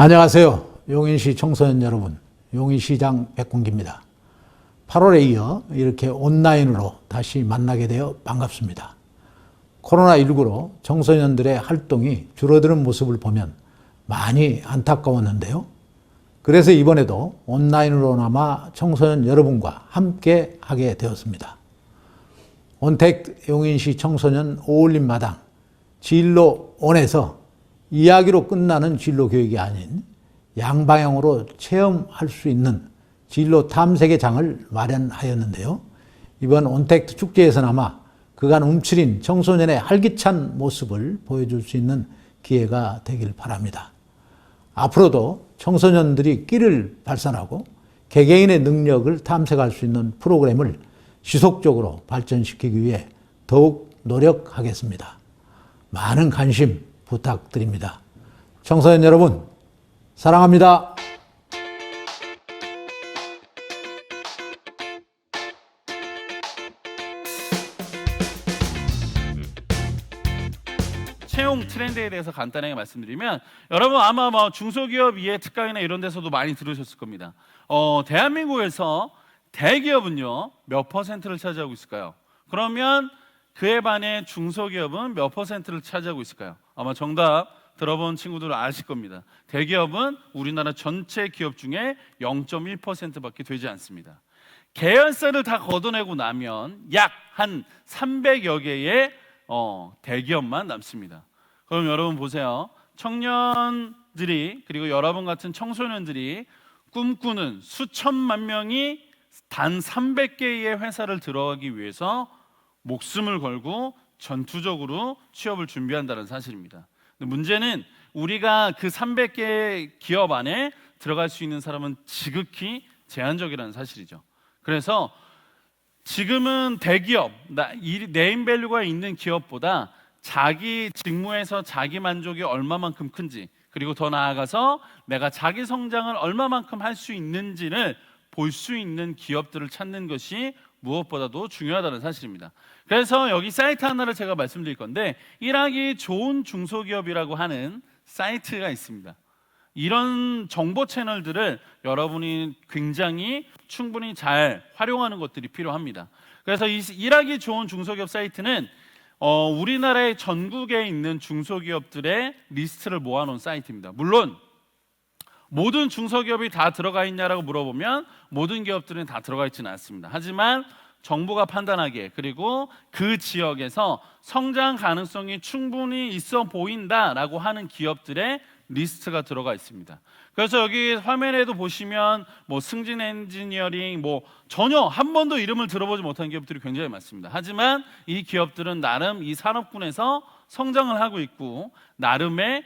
안녕하세요. 용인시 청소년 여러분, 용인시장 백군기입니다. 8월에 이어 이렇게 온라인으로 다시 만나게 되어 반갑습니다. 코로나19로 청소년들의 활동이 줄어드는 모습을 보면 많이 안타까웠는데요. 그래서 이번에도 온라인으로나마 청소년 여러분과 함께 하게 되었습니다. 온택 용인시 청소년 어울림마당 진로원에서 이야기로 끝나는 진로 교육이 아닌 양방향으로 체험할 수 있는 진로 탐색의 장을 마련하였는데요. 이번 온택트 축제에서나마 그간 움츠린 청소년의 활기찬 모습을 보여줄 수 있는 기회가 되길 바랍니다. 앞으로도 청소년들이 끼를 발산하고 개개인의 능력을 탐색할 수 있는 프로그램을 지속적으로 발전시키기 위해 더욱 노력하겠습니다. 많은 관심 부탁드립니다. 청소년 여러분, 사랑합니다. 채용 트렌드에 대해서 간단하게 말씀드리면, 여러분 아마 중소기업 이해 특강이나 이런 데서도 많이 들으셨을 겁니다. 대한민국에서 대기업은요 몇 퍼센트를 차지하고 있을까요? 그러면 그에 반해 중소기업은 몇 퍼센트를 차지하고 있을까요? 아마 정답 들어본 친구들은 아실 겁니다. 대기업은 우리나라 전체 기업 중에 0.1%밖에 되지 않습니다. 계열사를 다 걷어내고 나면 약 한 300여 개의 대기업만 남습니다. 그럼 여러분 보세요. 청년들이, 그리고 여러분 같은 청소년들이 꿈꾸는 수천만 명이 단 300개의 회사를 들어가기 위해서 목숨을 걸고 전투적으로 취업을 준비한다는 사실입니다. 근데 문제는 우리가 그 300개 기업 안에 들어갈 수 있는 사람은 지극히 제한적이라는 사실이죠. 그래서 지금은 대기업, 네임밸류가 있는 기업보다 자기 직무에서 자기 만족이 얼마만큼 큰지, 그리고 더 나아가서 내가 자기 성장을 얼마만큼 할 수 있는지를 볼 수 있는 기업들을 찾는 것이 무엇보다도 중요하다는 사실입니다. 그래서 여기 사이트 하나를 제가 말씀드릴 건데, 일하기 좋은 중소기업이라고 하는 사이트가 있습니다. 이런 정보 채널들을 여러분이 굉장히 충분히 잘 활용하는 것들이 필요합니다. 그래서 이 일하기 좋은 중소기업 사이트는 우리나라의 전국에 있는 중소기업들의 리스트를 모아놓은 사이트입니다. 물론 모든 중소기업이 다 들어가 있냐라고 물어보면 모든 기업들은 다 들어가 있지는 않습니다. 하지만 정부가 판단하기에, 그리고 그 지역에서 성장 가능성이 충분히 있어 보인다라고 하는 기업들의 리스트가 들어가 있습니다. 그래서 여기 화면에도 보시면 승진 엔지니어링, 전혀 한 번도 이름을 들어보지 못한 기업들이 굉장히 많습니다. 하지만 이 기업들은 나름 이 산업군에서 성장을 하고 있고 나름의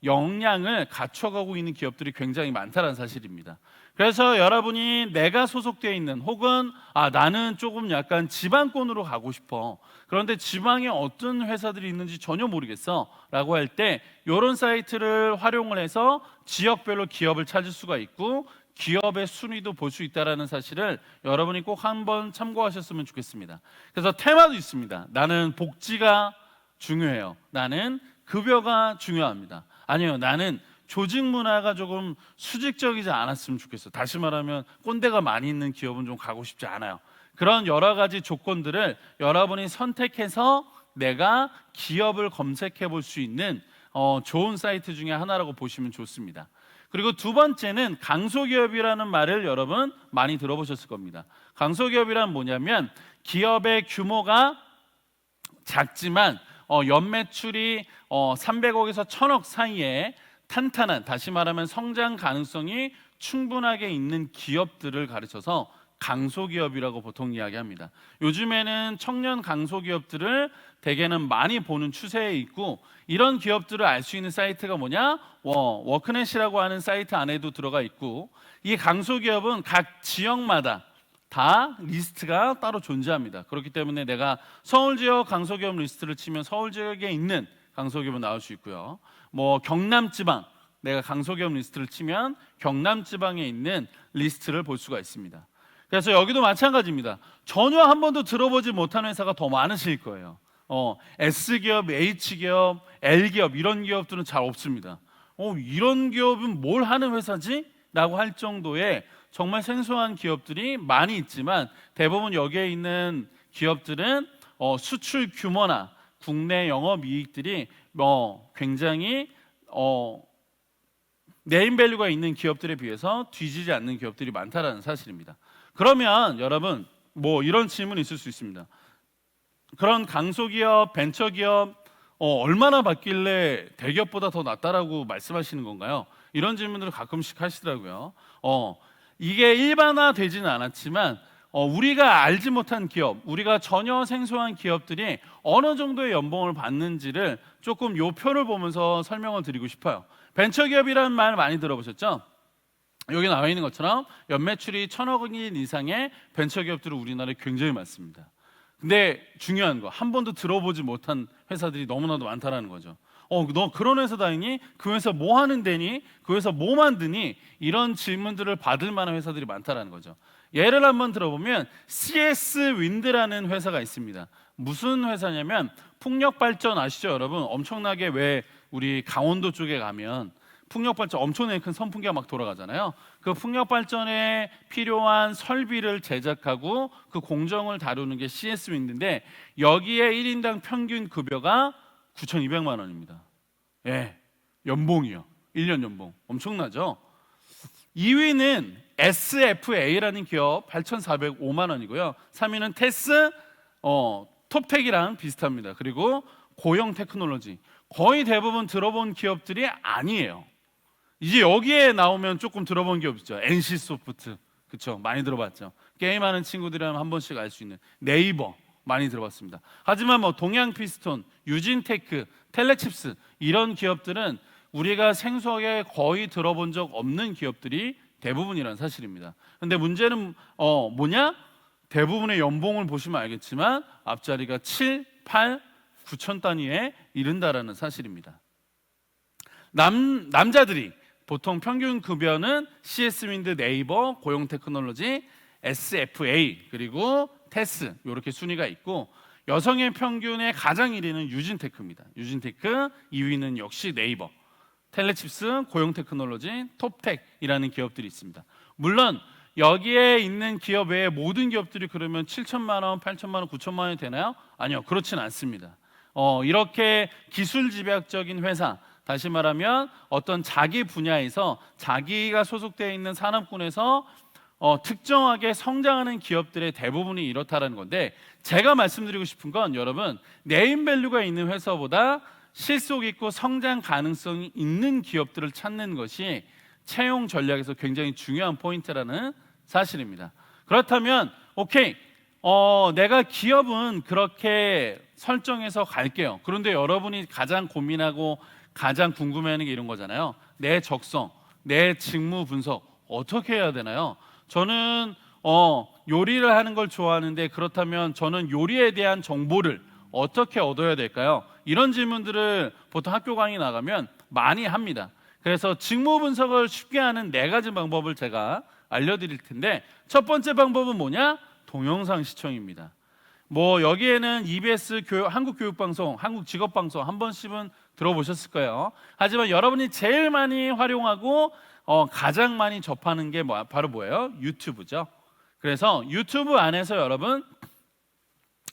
역량을 갖춰가고 있는 기업들이 굉장히 많다는 사실입니다. 그래서 여러분이 내가 소속되어 있는, 혹은 나는 조금 약간 지방권으로 가고 싶어, 그런데 지방에 어떤 회사들이 있는지 전혀 모르겠어 라고 할 때 이런 사이트를 활용을 해서 지역별로 기업을 찾을 수가 있고 기업의 순위도 볼 수 있다는 사실을 여러분이 꼭 한번 참고하셨으면 좋겠습니다. 그래서 테마도 있습니다. 나는 복지가 중요해요. 나는 급여가 중요합니다. 아니요, 나는 조직 문화가 조금 수직적이지 않았으면 좋겠어. 다시 말하면 꼰대가 많이 있는 기업은 좀 가고 싶지 않아요. 그런 여러 가지 조건들을 여러분이 선택해서 내가 기업을 검색해 볼 수 있는 좋은 사이트 중에 하나라고 보시면 좋습니다. 그리고 두 번째는 강소기업이라는 말을 여러분 많이 들어보셨을 겁니다. 강소기업이란 뭐냐면 기업의 규모가 작지만 연매출이 300억에서 1000억 사이에 탄탄한, 다시 말하면 성장 가능성이 충분하게 있는 기업들을 가르쳐서 강소기업이라고 보통 이야기합니다. 요즘에는 청년 강소기업들을 대개는 많이 보는 추세에 있고, 이런 기업들을 알 수 있는 사이트가 뭐냐? 워크넷이라고 하는 사이트 안에도 들어가 있고, 이 강소기업은 각 지역마다 다 리스트가 따로 존재합니다. 그렇기 때문에 내가 서울 지역 강소기업 리스트를 치면 서울 지역에 있는 강소기업은 나올 수 있고요. 경남 지방, 내가 강소기업 리스트를 치면 경남 지방에 있는 리스트를 볼 수가 있습니다. 그래서 여기도 마찬가지입니다. 전혀 한 번도 들어보지 못한 회사가 더 많으실 거예요. S기업, H기업, L기업 이런 기업들은 잘 없습니다. 이런 기업은 뭘 하는 회사지? 라고 할 정도의 정말 생소한 기업들이 많이 있지만 대부분 여기에 있는 기업들은 수출 규모나 국내 영업이익들이 굉장히 네임밸류가 있는 기업들에 비해서 뒤지지 않는 기업들이 많다라는 사실입니다. 그러면 여러분 이런 질문이 있을 수 있습니다. 그런 강소기업, 벤처기업 얼마나 받길래 대기업보다 더 낫다라고 말씀하시는 건가요? 이런 질문들을 가끔씩 하시더라고요. 이게 일반화되지는 않았지만 우리가 알지 못한 기업, 우리가 전혀 생소한 기업들이 어느 정도의 연봉을 받는지를 조금 요 표를 보면서 설명을 드리고 싶어요. 벤처기업이라는 말 많이 들어보셨죠? 여기 나와 있는 것처럼 연매출이 1,000억 원 이상의 벤처기업들은 우리나라에 굉장히 많습니다. 근데 중요한 거, 한 번도 들어보지 못한 회사들이 너무나도 많다라는 거죠. 너 그런 회사 다니니? 그 회사 뭐 하는 데니? 그 회사 뭐 만드니? 이런 질문들을 받을 만한 회사들이 많다라는 거죠. 예를 한번 들어보면 CS 윈드라는 회사가 있습니다. 무슨 회사냐면 풍력발전 아시죠, 여러분? 엄청나게 왜 우리 강원도 쪽에 가면 풍력발전 엄청나게 큰 선풍기가 막 돌아가잖아요. 그 풍력발전에 필요한 설비를 제작하고 그 공정을 다루는 게 CS 윈드인데 여기에 1인당 평균 급여가 9,200만 원입니다. 예, 연봉이요. 1년 연봉. 엄청나죠? 2위는 SFA라는 기업 8,405만 원이고요. 3위는 테스, 톱텍이랑 비슷합니다. 그리고 고영 테크놀로지. 거의 대부분 들어본 기업들이 아니에요. 이제 여기에 나오면 조금 들어본 기업 있죠. NC소프트, 그렇죠? 많이 들어봤죠. 게임하는 친구들이라면 한 번씩 알 수 있는 네이버 많이 들어봤습니다. 하지만 동양피스톤, 유진테크, 텔레칩스 이런 기업들은 우리가 생소하게 거의 들어본 적 없는 기업들이 대부분이라는 사실입니다. 근데 문제는 뭐냐? 대부분의 연봉을 보시면 알겠지만 앞자리가 7, 8, 9천 단위에 이른다라는 사실입니다. 남자들이 보통 평균 급여는 CS윈드, 네이버, 고용테크놀로지, SFA 그리고 테스 이렇게 순위가 있고 여성의 평균의 가장 1위는 유진테크입니다. 유진테크, 2위는 역시 네이버, 텔레칩스, 고용테크놀로지, 톱텍이라는 기업들이 있습니다. 물론 여기에 있는 기업 외에 모든 기업들이 그러면 7천만 원, 8천만 원, 9천만 원이 되나요? 아니요, 그렇진 않습니다. 이렇게 기술 집약적인 회사, 다시 말하면 어떤 자기 분야에서 자기가 소속되어 있는 산업군에서 특정하게 성장하는 기업들의 대부분이 이렇다라는 건데 제가 말씀드리고 싶은 건 여러분 네임밸류가 있는 회사보다 실속 있고 성장 가능성이 있는 기업들을 찾는 것이 채용 전략에서 굉장히 중요한 포인트라는 사실입니다. 그렇다면 오케이, 내가 기업은 그렇게 설정해서 갈게요. 그런데 여러분이 가장 고민하고 가장 궁금해하는 게 이런 거잖아요. 내 적성, 내 직무 분석 어떻게 해야 되나요? 저는 요리를 하는 걸 좋아하는데 그렇다면 저는 요리에 대한 정보를 어떻게 얻어야 될까요? 이런 질문들을 보통 학교 강의 나가면 많이 합니다. 그래서 직무 분석을 쉽게 하는 4가지 방법을 제가 알려드릴 텐데 첫 번째 방법은 뭐냐? 동영상 시청입니다. 여기에는 EBS 한국교육방송, 한국직업방송 한 번씩은 들어보셨을 거예요. 하지만 여러분이 제일 많이 활용하고 가장 많이 접하는 게 바로 뭐예요? 유튜브죠. 그래서 유튜브 안에서 여러분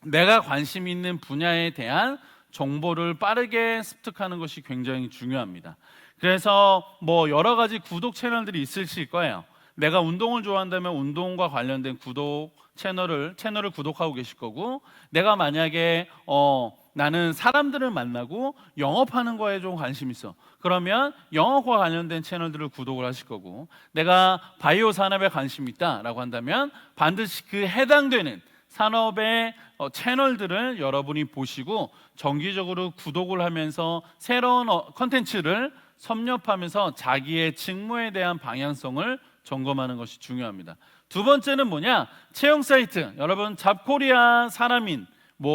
내가 관심 있는 분야에 대한 정보를 빠르게 습득하는 것이 굉장히 중요합니다. 그래서 여러 가지 구독 채널들이 있으실 거예요. 내가 운동을 좋아한다면 운동과 관련된 구독 채널을 구독하고 계실 거고, 내가 만약에 나는 사람들을 만나고 영업하는 거에 좀 관심 있어. 그러면 영업과 관련된 채널들을 구독을 하실 거고, 내가 바이오 산업에 관심 있다라고 한다면 반드시 그 해당되는 산업의 채널들을 여러분이 보시고 정기적으로 구독을 하면서 새로운 컨텐츠를 섭렵하면서 자기의 직무에 대한 방향성을 점검하는 것이 중요합니다. 두 번째는 뭐냐? 채용 사이트. 여러분 잡코리아, 사람인,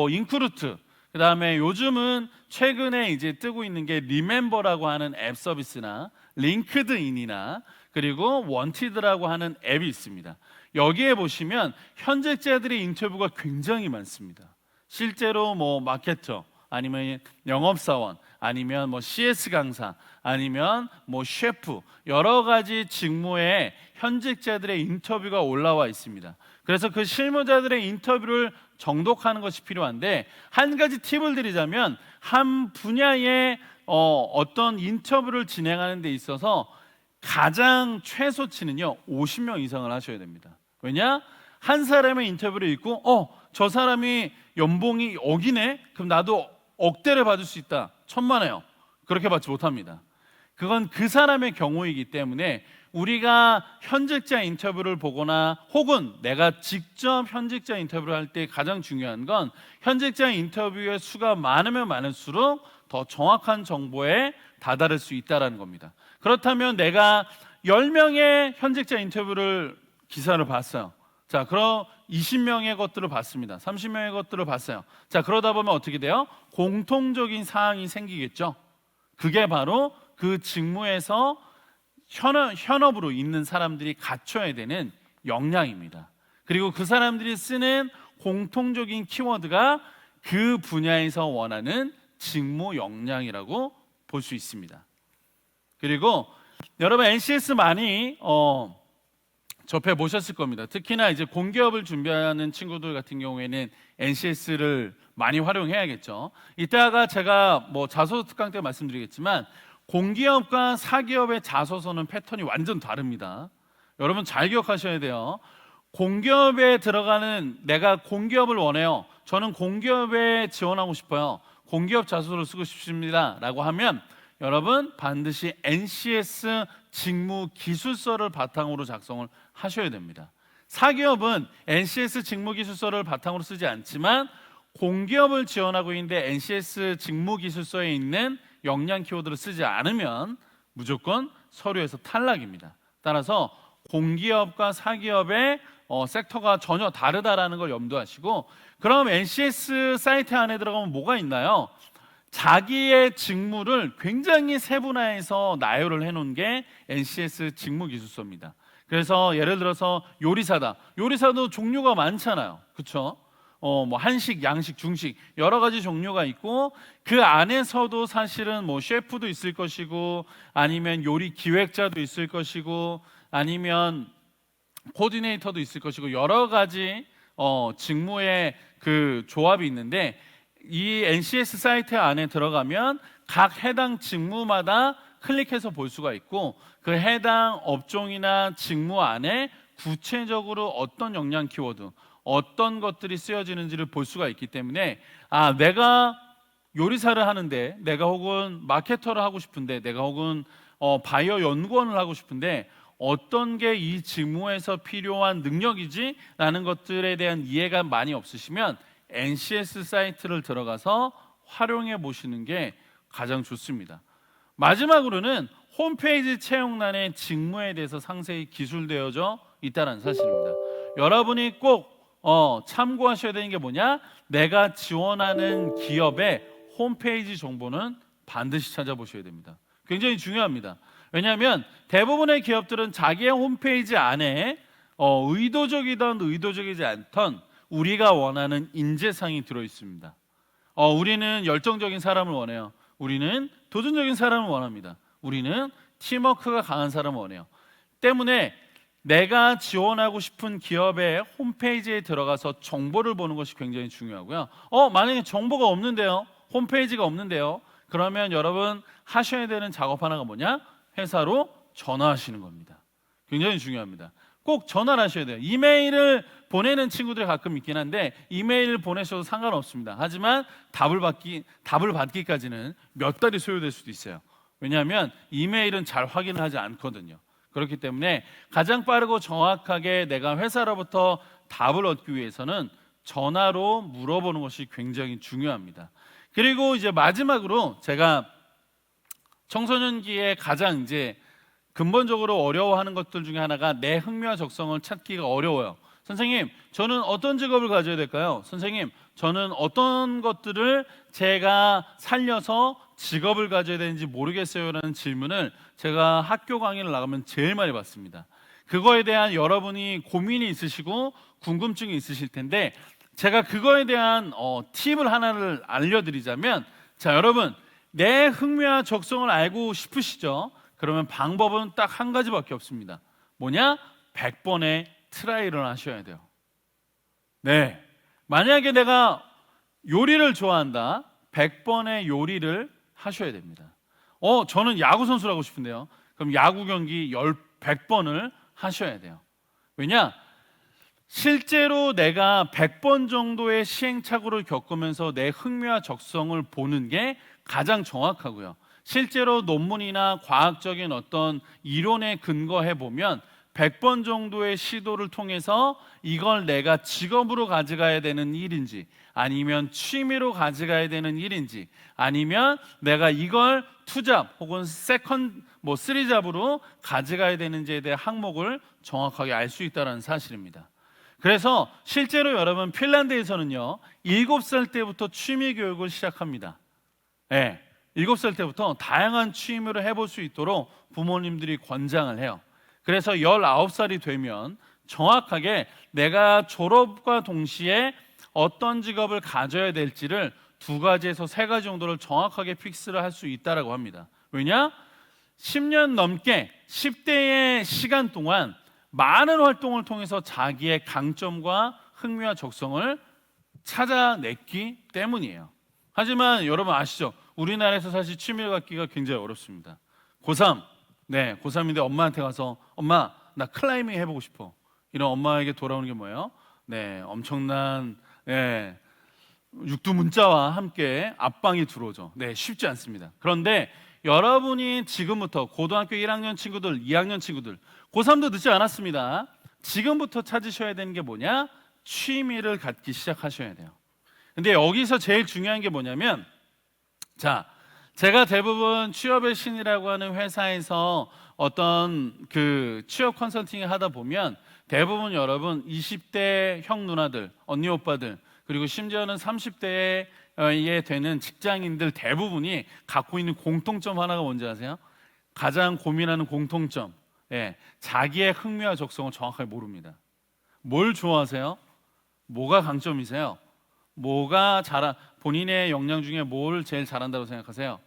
인크루트, 그 다음에 요즘은 최근에 이제 뜨고 있는 게 리멤버라고 하는 앱 서비스나 링크드인이나 그리고 원티드라고 하는 앱이 있습니다. 여기에 보시면 현직자들의 인터뷰가 굉장히 많습니다. 실제로 마케터, 아니면 영업사원, 아니면 뭐 CS 강사, 아니면 뭐 셰프, 여러 가지 직무에 현직자들의 인터뷰가 올라와 있습니다. 그래서 그 실무자들의 인터뷰를 정독하는 것이 필요한데, 한 가지 팁을 드리자면 한 분야의 어떤 인터뷰를 진행하는 데 있어서 가장 최소치는요 50명 이상을 하셔야 됩니다. 왜냐? 한 사람의 인터뷰를 읽고 저 사람이 연봉이 억이네? 그럼 나도 억대를 받을 수 있다. 천만에요. 그렇게 받지 못합니다. 그건 그 사람의 경우이기 때문에 우리가 현직자 인터뷰를 보거나 혹은 내가 직접 현직자 인터뷰를 할 때 가장 중요한 건 현직자 인터뷰의 수가 많으면 많을수록 더 정확한 정보에 다다를 수 있다는 겁니다. 그렇다면 내가 10명의 현직자 인터뷰를 기사를 봤어요. 자, 그럼 20명의 것들을 봤습니다. 30명의 것들을 봤어요. 자, 그러다 보면 어떻게 돼요? 공통적인 사항이 생기겠죠. 그게 바로 그 직무에서 현업으로 있는 사람들이 갖춰야 되는 역량입니다. 그리고 그 사람들이 쓰는 공통적인 키워드가 그 분야에서 원하는 직무 역량이라고 볼 수 있습니다. 그리고 여러분 NCS 많이 접해 보셨을 겁니다. 특히나 이제 공기업을 준비하는 친구들 같은 경우에는 NCS를 많이 활용해야겠죠. 이따가 제가 뭐 자소서 특강 때 말씀드리겠지만 공기업과 사기업의 자소서는 패턴이 완전 다릅니다. 여러분 잘 기억하셔야 돼요. 공기업에 들어가는 내가 공기업을 원해요. 저는 공기업에 지원하고 싶어요. 공기업 자소서를 쓰고 싶습니다. 라고 하면 여러분 반드시 NCS 직무 기술서를 바탕으로 작성을 하셔야 됩니다. 사기업은 NCS 직무 기술서를 바탕으로 쓰지 않지만 공기업을 지원하고 있는데 NCS 직무 기술서에 있는 역량 키워드를 쓰지 않으면 무조건 서류에서 탈락입니다. 따라서 공기업과 사기업의 섹터가 전혀 다르다라는 걸 염두하시고, 그럼 NCS 사이트 안에 들어가면 뭐가 있나요? 자기의 직무를 굉장히 세분화해서 나열을 해놓은 게 NCS 직무 기술서입니다. 그래서 예를 들어서 요리사다. 요리사도 종류가 많잖아요. 그렇죠? 뭐 한식, 양식, 중식 여러 가지 종류가 있고 그 안에서도 사실은 뭐 셰프도 있을 것이고 아니면 요리 기획자도 있을 것이고 아니면 코디네이터도 있을 것이고 여러 가지 직무의 그 조합이 있는데 이 NCS 사이트 안에 들어가면 각 해당 직무마다 클릭해서 볼 수가 있고 그 해당 업종이나 직무 안에 구체적으로 어떤 역량 키워드 어떤 것들이 쓰여지는지를 볼 수가 있기 때문에 내가 요리사를 하는데 내가 혹은 마케터를 하고 싶은데 내가 혹은 바이오 연구원을 하고 싶은데 어떤 게 이 직무에서 필요한 능력이지? 라는 것들에 대한 이해가 많이 없으시면 NCS 사이트를 들어가서 활용해 보시는 게 가장 좋습니다. 마지막으로는 홈페이지 채용란에 직무에 대해서 상세히 기술되어져 있다는 사실입니다. 여러분이 꼭 참고하셔야 되는 게 뭐냐? 내가 지원하는 기업의 홈페이지 정보는 반드시 찾아보셔야 됩니다. 굉장히 중요합니다. 왜냐하면 대부분의 기업들은 자기의 홈페이지 안에 의도적이든 의도적이지 않던 우리가 원하는 인재상이 들어있습니다. 우리는 열정적인 사람을 원해요. 우리는 도전적인 사람을 원합니다. 우리는 팀워크가 강한 사람을 원해요. 때문에 내가 지원하고 싶은 기업의 홈페이지에 들어가서 정보를 보는 것이 굉장히 중요하고요. 만약에 정보가 없는데요, 홈페이지가 없는데요, 그러면 여러분 하셔야 되는 작업 하나가 뭐냐? 회사로 전화하시는 겁니다. 굉장히 중요합니다. 꼭 전화를 하셔야 돼요. 이메일을 보내는 친구들이 가끔 있긴 한데 이메일을 보내셔도 상관없습니다. 하지만 답을 받기까지는 몇 달이 소요될 수도 있어요. 왜냐하면 이메일은 잘 확인을 하지 않거든요. 그렇기 때문에 가장 빠르고 정확하게 내가 회사로부터 답을 얻기 위해서는 전화로 물어보는 것이 굉장히 중요합니다. 그리고 이제 마지막으로 제가 청소년기에 가장 이제 근본적으로 어려워하는 것들 중에 하나가 내 흥미와 적성을 찾기가 어려워요. 선생님, 저는 어떤 직업을 가져야 될까요? 선생님, 저는 어떤 것들을 제가 살려서 직업을 가져야 되는지 모르겠어요 라는 질문을 제가 학교 강의를 나가면 제일 많이 받습니다. 그거에 대한 여러분이 고민이 있으시고 궁금증이 있으실 텐데 제가 그거에 대한 팁을 하나를 알려드리자면, 자, 여러분, 내 흥미와 적성을 알고 싶으시죠? 그러면 방법은 딱 한 가지밖에 없습니다. 뭐냐? 100번의 트라이를 하셔야 돼요. 네, 만약에 내가 요리를 좋아한다, 100번의 요리를 하셔야 됩니다. 저는 야구 선수를 하고 싶은데요. 그럼 야구 경기 100번을 하셔야 돼요. 왜냐? 실제로 내가 100번 정도의 시행착오를 겪으면서 내 흥미와 적성을 보는 게 가장 정확하고요. 실제로 논문이나 과학적인 어떤 이론에 근거해 보면 100번 정도의 시도를 통해서 이걸 내가 직업으로 가져가야 되는 일인지, 아니면 취미로 가져가야 되는 일인지, 아니면 내가 이걸 투잡 혹은 쓰리잡으로 가져가야 되는지에 대한 항목을 정확하게 알 수 있다는 사실입니다. 그래서 실제로 여러분, 핀란드에서는요 7살 때부터 취미 교육을 시작합니다. 네, 7살 때부터 다양한 취미를 해볼 수 있도록 부모님들이 권장을 해요. 그래서 19살이 되면 정확하게 내가 졸업과 동시에 어떤 직업을 가져야 될지를 2가지에서 3가지 정도를 정확하게 픽스를 할 수 있다고 합니다. 왜냐? 10년 넘게 10대의 시간 동안 많은 활동을 통해서 자기의 강점과 흥미와 적성을 찾아냈기 때문이에요. 하지만 여러분 아시죠? 우리나라에서 사실 취미를 갖기가 굉장히 어렵습니다. 고3, 고3인데 엄마한테 가서 엄마, 나 클라이밍 해보고 싶어. 이런 엄마에게 돌아오는 게 뭐예요? 엄청난 육두 문자와 함께 압박이 들어오죠. 쉽지 않습니다. 그런데 여러분이 지금부터 고등학교 1학년 친구들, 2학년 친구들, 고3도 늦지 않았습니다. 지금부터 찾으셔야 되는 게 뭐냐? 취미를 갖기 시작하셔야 돼요. 근데 여기서 제일 중요한 게 뭐냐면, 자, 제가 대부분 취업의 신이라고 하는 회사에서 어떤 그 취업 컨설팅을 하다 보면 대부분 여러분 20대 형 누나들, 언니 오빠들, 그리고 심지어는 30대에 되는 직장인들 대부분이 갖고 있는 공통점 하나가 뭔지 아세요? 가장 고민하는 공통점, 자기의 흥미와 적성을 정확하게 모릅니다. 뭘 좋아하세요? 뭐가 강점이세요? 본인의 역량 중에 뭘 제일 잘한다고 생각하세요?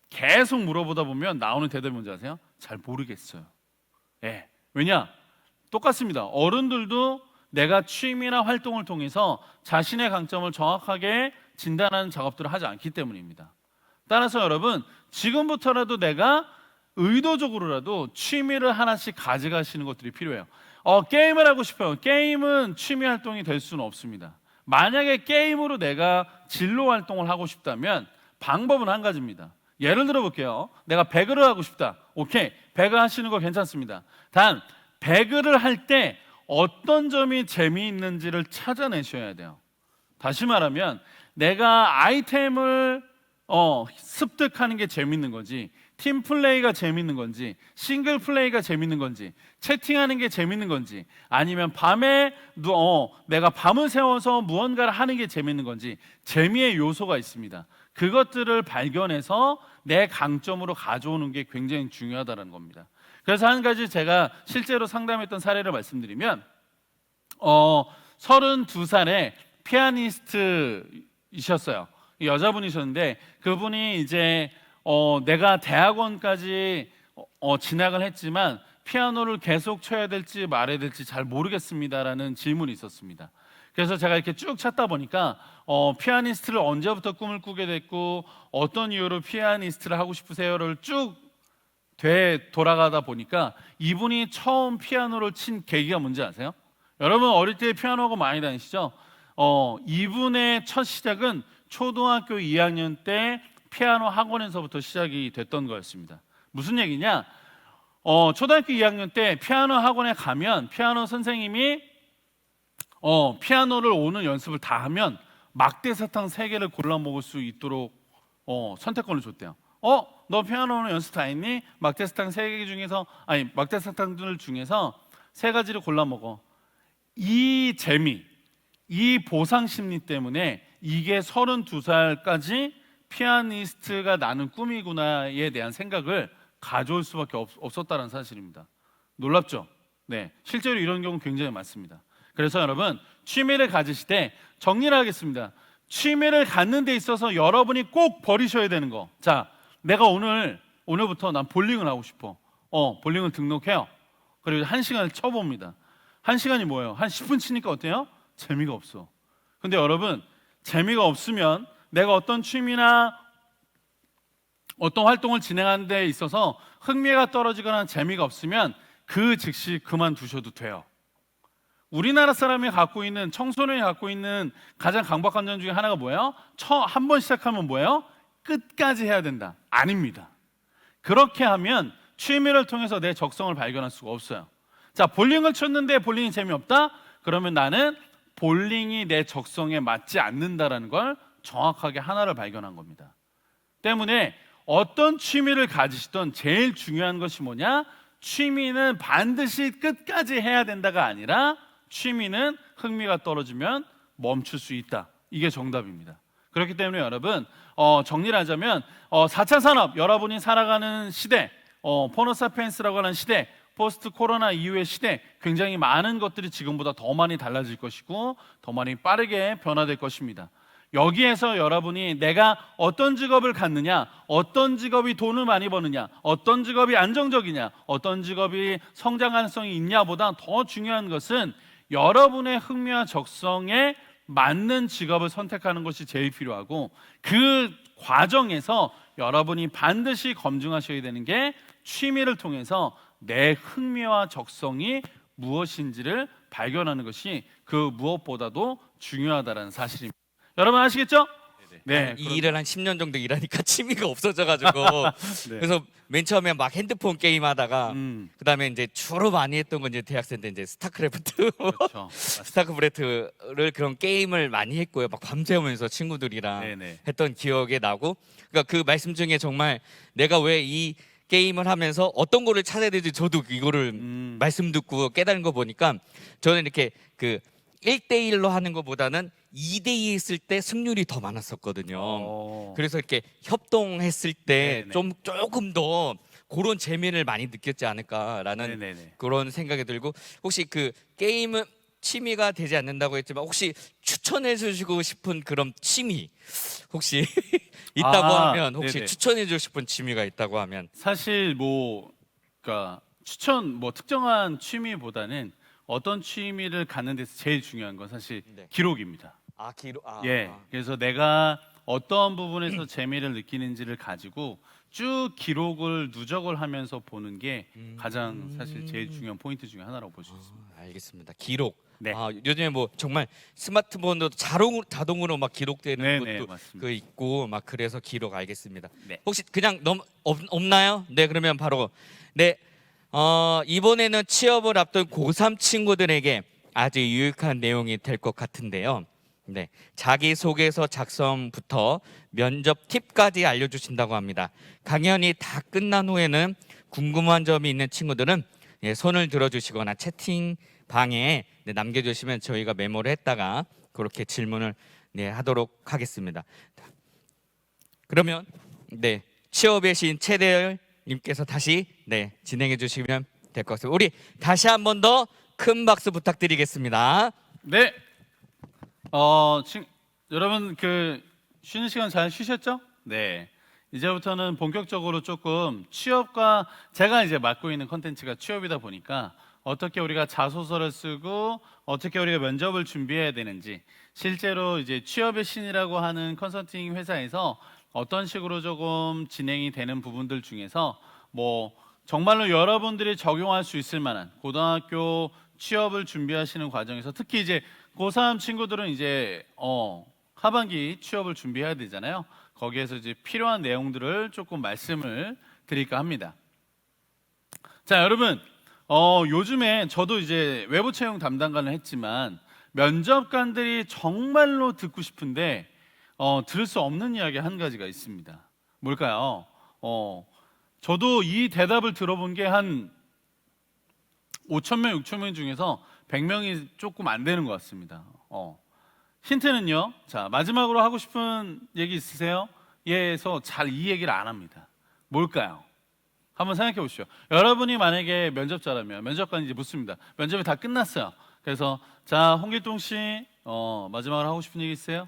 계속 물어보다 보면 나오는 대답이 뭔지 아세요? 잘 모르겠어요. 왜냐? 똑같습니다. 어른들도 내가 취미나 활동을 통해서 자신의 강점을 정확하게 진단하는 작업들을 하지 않기 때문입니다. 따라서 여러분, 지금부터라도 내가 의도적으로라도 취미를 하나씩 가져가시는 것들이 필요해요. 게임을 하고 싶어요. 게임은 취미 활동이 될 수는 없습니다. 만약에 게임으로 내가 진로 활동을 하고 싶다면 방법은 한 가지입니다. 예를 들어 볼게요. 내가 배그를 하고 싶다. 오케이, 배그 하시는 거 괜찮습니다. 단 배그를 할 때 어떤 점이 재미있는지를 찾아내셔야 돼요. 다시 말하면 내가 아이템을 습득하는 게 재밌는 건지, 팀 플레이가 재밌는 건지, 싱글 플레이가 재밌는 건지, 채팅하는 게 재밌는 건지, 아니면 밤에 내가 밤을 새워서 무언가를 하는 게 재밌는 건지, 재미의 요소가 있습니다. 그것들을 발견해서 내 강점으로 가져오는 게 굉장히 중요하다는 겁니다. 그래서 한 가지 제가 실제로 상담했던 사례를 말씀드리면, 32살에 피아니스트이셨어요. 여자분이셨는데 그분이 이제 내가 대학원까지 진학을 했지만 피아노를 계속 쳐야 될지 말아야 될지 잘 모르겠습니다라는 질문이 있었습니다. 그래서 제가 이렇게 쭉 찾다 보니까 피아니스트를 언제부터 꿈을 꾸게 됐고 어떤 이유로 피아니스트를 하고 싶으세요를 쭉 돌아가다 보니까 이분이 처음 피아노를 친 계기가 뭔지 아세요? 여러분 어릴 때 피아노하고 많이 다니시죠? 이분의 첫 시작은 초등학교 2학년 때 피아노 학원에서부터 시작이 됐던 거였습니다. 무슨 얘기냐? 초등학교 2학년 때 피아노 학원에 가면 피아노 선생님이 피아노를 오는 연습을 다 하면 막대사탕 3개를 골라 먹을 수 있도록 선택권을 줬대요. 너 피아노 연습 다 했니? 막대사탕 3개 중에서 막대사탕들 중에서 3가지를 골라 먹어. 이 재미, 이 보상 심리 때문에 이게 32살까지 피아니스트가 나는 꿈이구나에 대한 생각을 가져올 수밖에 없었다는 사실입니다. 놀랍죠? 네, 실제로 이런 경우 굉장히 많습니다. 그래서 여러분 취미를 가지실 때 정리를 하겠습니다. 취미를 갖는 데 있어서 여러분이 꼭 버리셔야 되는 거. 자, 내가 오늘부터 난 볼링을 하고 싶어. 볼링을 등록해요. 그리고 1시간을 쳐봅니다. 1시간이 뭐예요? 한 10분 치니까 어때요? 재미가 없어. 근데 여러분 재미가 없으면 내가 어떤 취미나 어떤 활동을 진행하는 데 있어서 흥미가 떨어지거나 재미가 없으면 그 즉시 그만두셔도 돼요. 우리나라 사람이 갖고 있는, 청소년이 갖고 있는 가장 강박관념 중에 하나가 뭐예요? 한 번 시작하면 뭐예요? 끝까지 해야 된다. 아닙니다. 그렇게 하면 취미를 통해서 내 적성을 발견할 수가 없어요. 자, 볼링을 쳤는데 볼링이 재미없다? 그러면 나는 볼링이 내 적성에 맞지 않는다라는 걸 정확하게 하나를 발견한 겁니다. 때문에 어떤 취미를 가지시던 제일 중요한 것이 뭐냐? 취미는 반드시 끝까지 해야 된다가 아니라 취미는 흥미가 떨어지면 멈출 수 있다. 이게 정답입니다. 그렇기 때문에 여러분 정리를 하자면 4차 산업, 여러분이 살아가는 시대, 포노사피엔스라고 하는 시대, 포스트 코로나 이후의 시대, 굉장히 많은 것들이 지금보다 더 많이 달라질 것이고 더 많이 빠르게 변화될 것입니다. 여기에서 여러분이 내가 어떤 직업을 갖느냐, 어떤 직업이 돈을 많이 버느냐, 어떤 직업이 안정적이냐, 어떤 직업이 성장 가능성이 있냐보다 더 중요한 것은 여러분의 흥미와 적성에 맞는 직업을 선택하는 것이 제일 필요하고, 그 과정에서 여러분이 반드시 검증하셔야 되는 게 취미를 통해서 내 흥미와 적성이 무엇인지를 발견하는 것이 그 무엇보다도 중요하다는 사실입니다. 여러분 아시겠죠? 네, 이 일을 한 10년 정도 일하니까 취미가 없어져가지고 네. 그래서 맨 처음에 막 핸드폰 게임 하다가 그다음에 이제 주로 많이 했던 건 이제 대학생 때 이제 스타크래프트 그렇죠. 스타크래프트를 그런 게임을 많이 했고요. 막 밤새우면서 친구들이랑 네네. 했던 기억에 나고, 그러니까 그 말씀 중에 정말 내가 왜 이 게임을 하면서 어떤 거를 찾아야 되지, 저도 이거를 말씀 듣고 깨달은 거 보니까 저는 이렇게 그 1대1로 하는 것보다는 2대2 했을 때 승률이 더 많았었거든요. 그래서 이렇게 협동했을 때 네네. 좀 조금 더 그런 재미를 많이 느꼈지 않을까라는 네네네. 그런 생각이 들고, 혹시 그 게임은 취미가 되지 않는다고 했지만 혹시 추천해 주시고 싶은 그런 취미 혹시 있다고 하면, 혹시 네네. 추천해 주고 싶은 취미가 있다고 하면. 사실 그러니까 특정한 취미보다는 어떤 취미를 갖는 데서 제일 중요한 건 사실 네. 기록입니다. 그래서 내가 어떤 부분에서 재미를 느끼는지를 가지고 쭉 기록을 누적을 하면서 보는 게 가장 사실 제일 중요한 포인트 중에 하나라고 볼 수 있습니다. 알겠습니다. 기록. 네. 요즘에 뭐 정말 스마트폰도 자동으로 막 기록되는 네네, 것도 맞습니다. 그 있고 막, 그래서 기록. 알겠습니다. 네. 혹시 그냥 없나요? 네, 그러면 바로 이번에는 취업을 앞둔 고3 친구들에게 아주 유익한 내용이 될 것 같은데요. 네, 자기소개서 작성부터 면접 팁까지 알려주신다고 합니다. 강연이 다 끝난 후에는 궁금한 점이 있는 친구들은 손을 들어주시거나 채팅방에 남겨주시면 저희가 메모를 했다가 그렇게 질문을 하도록 하겠습니다. 그러면 취업의 신 최대열 님께서 다시 진행해 주시면 될 것 같습니다. 우리 다시 한 번 더 큰 박수 부탁드리겠습니다. 네. 여러분 쉬는 시간 잘 쉬셨죠? 네. 이제부터는 본격적으로 조금 취업과, 제가 이제 맡고 있는 컨텐츠가 취업이다 보니까 어떻게 우리가 자소서를 쓰고 어떻게 우리가 면접을 준비해야 되는지, 실제로 이제 취업의 신이라고 하는 컨설팅 회사에서 어떤 식으로 조금 진행이 되는 부분들 중에서 정말로 여러분들이 적용할 수 있을 만한 고등학교 취업을 준비하시는 과정에서, 특히 이제 고3 친구들은 이제 하반기 취업을 준비해야 되잖아요. 거기에서 이제 필요한 내용들을 조금 말씀을 드릴까 합니다. 자, 여러분 요즘에 저도 이제 외부 채용 담당관을 했지만 면접관들이 정말로 듣고 싶은데 들을 수 없는 이야기 한 가지가 있습니다. 뭘까요? 저도 이 대답을 들어본 게 한 5,000명, 6,000명 중에서 100명이 조금 안 되는 것 같습니다. 힌트는요. 자, 마지막으로 하고 싶은 얘기 있으세요? 예에서 잘 이 얘기를 안 합니다. 뭘까요? 한번 생각해 보시죠. 여러분이 만약에 면접자라면 면접관이 이제 묻습니다. 면접이 다 끝났어요. 그래서 자, 홍길동 씨 마지막으로 하고 싶은 얘기 있어요?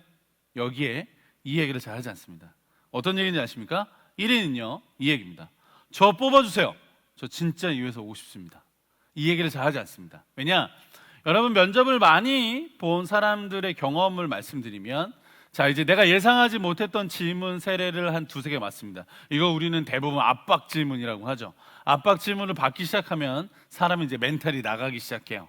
여기에 이 얘기를 잘 하지 않습니다. 어떤 얘기인지 아십니까? 1위는요 이 얘기입니다. 저 뽑아주세요. 저 진짜 이 회사 오고 싶습니다. 이 얘기를 잘 하지 않습니다. 왜냐? 여러분 면접을 많이 본 사람들의 경험을 말씀드리면, 자, 이제 내가 예상하지 못했던 질문 세례를 한 두세 개 맞습니다. 이거 우리는 대부분 압박 질문이라고 하죠. 압박 질문을 받기 시작하면 사람이 이제 멘탈이 나가기 시작해요.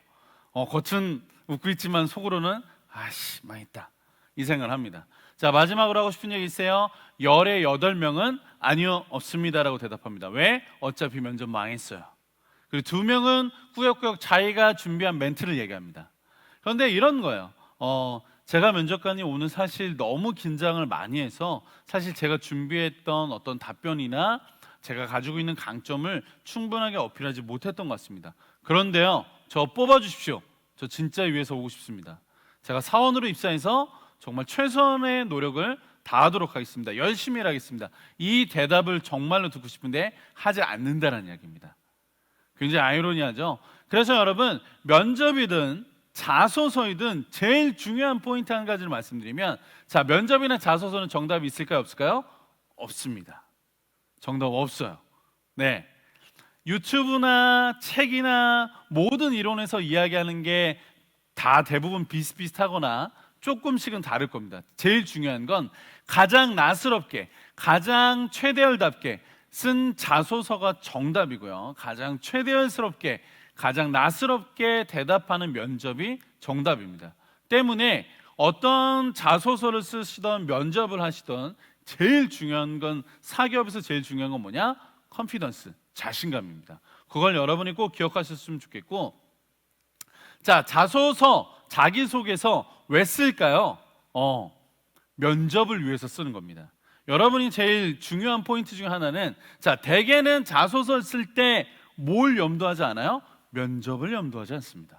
겉은 웃고 있지만 속으로는 아씨 망했다 이 생각을 합니다. 자, 마지막으로 하고 싶은 얘기 있어요? 열의 8명은 아니요 없습니다라고 대답합니다. 왜? 어차피 면접 망했어요. 그리고 2명은 꾸역꾸역 자기가 준비한 멘트를 얘기합니다. 그런데 이런 거예요. 제가 면접관이 오늘 사실 너무 긴장을 많이 해서 사실 제가 준비했던 어떤 답변이나 제가 가지고 있는 강점을 충분하게 어필하지 못했던 것 같습니다. 그런데요, 저 뽑아주십시오. 저 진짜 위해서 오고 싶습니다. 제가 사원으로 입사해서 정말 최선의 노력을 다하도록 하겠습니다. 열심히 일하겠습니다. 이 대답을 정말로 듣고 싶은데 하지 않는다는 이야기입니다. 굉장히 아이러니하죠. 그래서 여러분, 면접이든 자소서이든 제일 중요한 포인트 한 가지를 말씀드리면, 자, 면접이나 자소서는 정답이 있을까요? 없을까요? 없습니다. 정답 없어요. 네, 유튜브나 책이나 모든 이론에서 이야기하는 게 다 대부분 비슷비슷하거나 조금씩은 다를 겁니다. 제일 중요한 건 가장 나스럽게, 가장 최대열답게 쓴 자소서가 정답이고요, 가장 최대열스럽게, 가장 나스럽게 대답하는 면접이 정답입니다. 때문에 어떤 자소서를 쓰시던 면접을 하시던 제일 중요한 건, 사기업에서 제일 중요한 건 뭐냐? 컨피던스, 자신감입니다. 그걸 여러분이 꼭 기억하셨으면 좋겠고, 자, 자소서, 자기소개서 왜 쓸까요? 면접을 위해서 쓰는 겁니다. 여러분이 제일 중요한 포인트 중에 하나는, 자, 대개는 자소서를 쓸 때 뭘 염두하지 않아요? 면접을 염두하지 않습니다.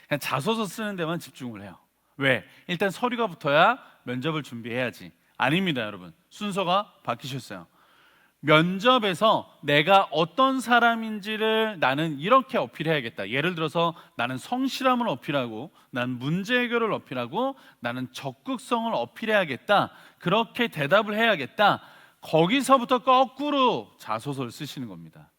그냥 자소서 쓰는 데만 집중을 해요. 왜? 일단 서류가 붙어야 면접을 준비해야지. 아닙니다, 여러분. 순서가 바뀌셨어요. 면접에서 내가 어떤 사람인지를 나는 이렇게 어필해야겠다. 예를 들어서 나는 성실함을 어필하고, 나는 문제 해결을 어필하고, 나는 적극성을 어필해야겠다. 그렇게 대답을 해야겠다. 거기서부터 거꾸로 자소서를 쓰시는 겁니다.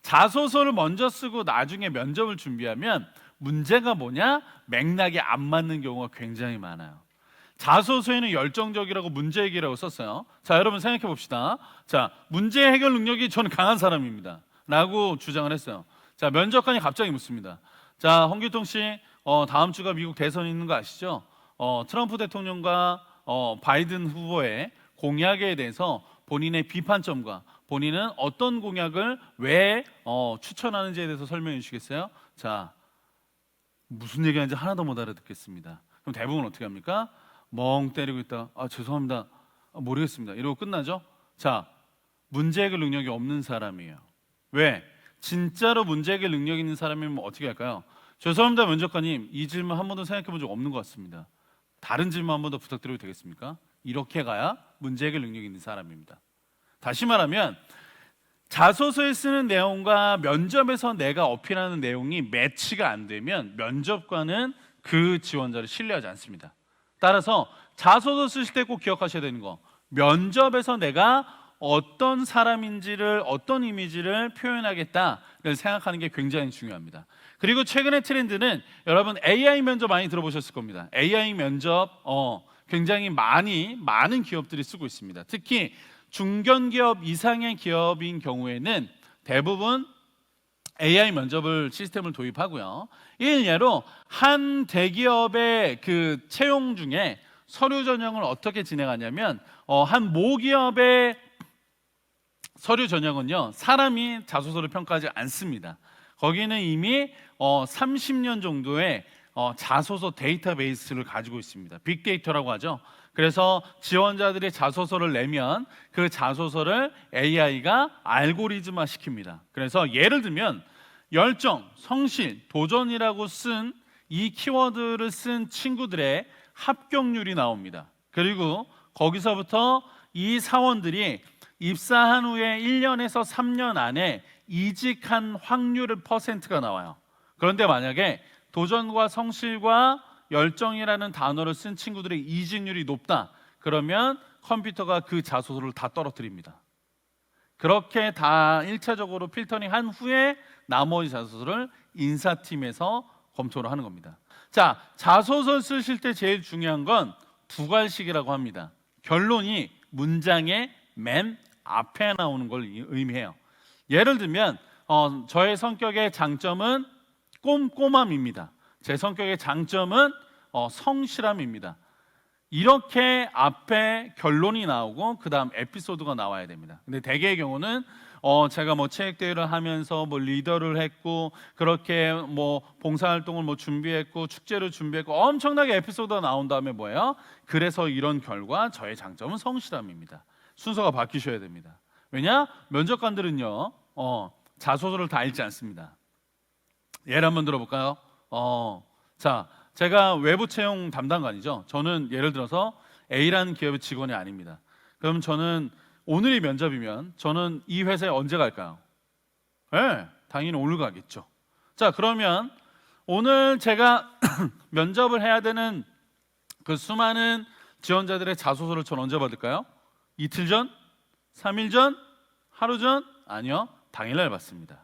자소서를 먼저 쓰고 나중에 면접을 준비하면 문제가 뭐냐? 맥락이 안 맞는 경우가 굉장히 많아요. 자소서에는 열정적이라고 문제 해결이라고 썼어요. 자, 여러분 생각해 봅시다. 자, 문제 해결 능력이 저는 강한 사람입니다 라고 주장을 했어요. 자, 면접관이 갑자기 묻습니다. 자, 홍길동 씨, 다음 주가 미국 대선이 있는 거 아시죠? 트럼프 대통령과 바이든 후보의 공약에 대해서 본인의 비판점과 본인은 어떤 공약을 왜 추천하는지에 대해서 설명해 주시겠어요? 자, 무슨 얘기하는지 하나도 못 알아듣겠습니다. 그럼 대부분 어떻게 합니까? 멍 때리고 있다. 죄송합니다. 모르겠습니다. 이러고 끝나죠? 자, 문제 해결 능력이 없는 사람이에요. 왜? 진짜로 문제 해결 능력 있는 사람이면 어떻게 할까요? 죄송합니다, 면접관님. 이 질문 한 번도 생각해 본 적 없는 것 같습니다. 다른 질문 한 번 더 부탁드려도 되겠습니까? 이렇게 가야 문제 해결 능력 있는 사람입니다. 다시 말하면 자소서에 쓰는 내용과 면접에서 내가 어필하는 내용이 매치가 안 되면 면접관은 그 지원자를 신뢰하지 않습니다. 따라서 자소서 쓰실 때 꼭 기억하셔야 되는 거, 면접에서 내가 어떤 사람인지를, 어떤 이미지를 표현하겠다를 생각하는 게 굉장히 중요합니다. 그리고 최근의 트렌드는, 여러분 AI 면접 많이 들어보셨을 겁니다. AI 면접 굉장히 많은 기업들이 쓰고 있습니다. 특히 중견기업 이상의 기업인 경우에는 대부분 AI 면접을 시스템을 도입하고요. 일례로 한 대기업의 그 채용 중에 서류 전형을 어떻게 진행하냐면, 한 모기업의 서류 전형은요, 사람이 자소서를 평가하지 않습니다. 거기는 이미 30년 정도의 자소서 데이터베이스를 가지고 있습니다. 빅데이터라고 하죠. 그래서 지원자들이 자소서를 내면 그 자소서를 AI가 알고리즘화 시킵니다. 그래서 예를 들면 열정, 성실, 도전이라고 쓴 이 키워드를 쓴 친구들의 합격률이 나옵니다. 그리고 거기서부터 이 사원들이 입사한 후에 1년에서 3년 안에 이직한 확률의 퍼센트가 나와요. 그런데 만약에 도전과 성실과 열정이라는 단어를 쓴 친구들의 이직률이 높다. 그러면 컴퓨터가 그 자소서를 다 떨어뜨립니다. 그렇게 다 1차적으로 필터링 한 후에 나머지 자소서를 인사팀에서 검토를 하는 겁니다. 자, 자소서 쓰실 때 제일 중요한 건 두 갈식이라고 합니다. 결론이 문장의 맨 앞에 나오는 걸 의미해요. 예를 들면 저의 성격의 장점은 꼼꼼함입니다. 제 성격의 장점은 성실함입니다. 이렇게 앞에 결론이 나오고 그 다음 에피소드가 나와야 됩니다. 근데 대개의 경우는 제가 뭐 체육대회를 하면서 뭐 리더를 했고 그렇게 뭐 봉사활동을 뭐 준비했고 축제를 준비했고 엄청나게 에피소드가 나온 다음에 뭐예요? 그래서 이런 결과 저의 장점은 성실함입니다. 순서가 바뀌셔야 됩니다. 왜냐? 면접관들은요 자소서를 다 읽지 않습니다. 예를 한번 들어볼까요? 자, 제가 외부 채용 담당관이죠. 저는 예를 들어서 A라는 기업의 직원이 아닙니다. 그럼 저는 오늘이 면접이면 저는 이 회사에 언제 갈까요? 네, 당연히 오늘 가겠죠. 자, 그러면 오늘 제가 면접을 해야 되는 그 수많은 지원자들의 자소서를 전 언제 받을까요? 이틀 전? 3일 전? 하루 전? 아니요, 당일날 받습니다.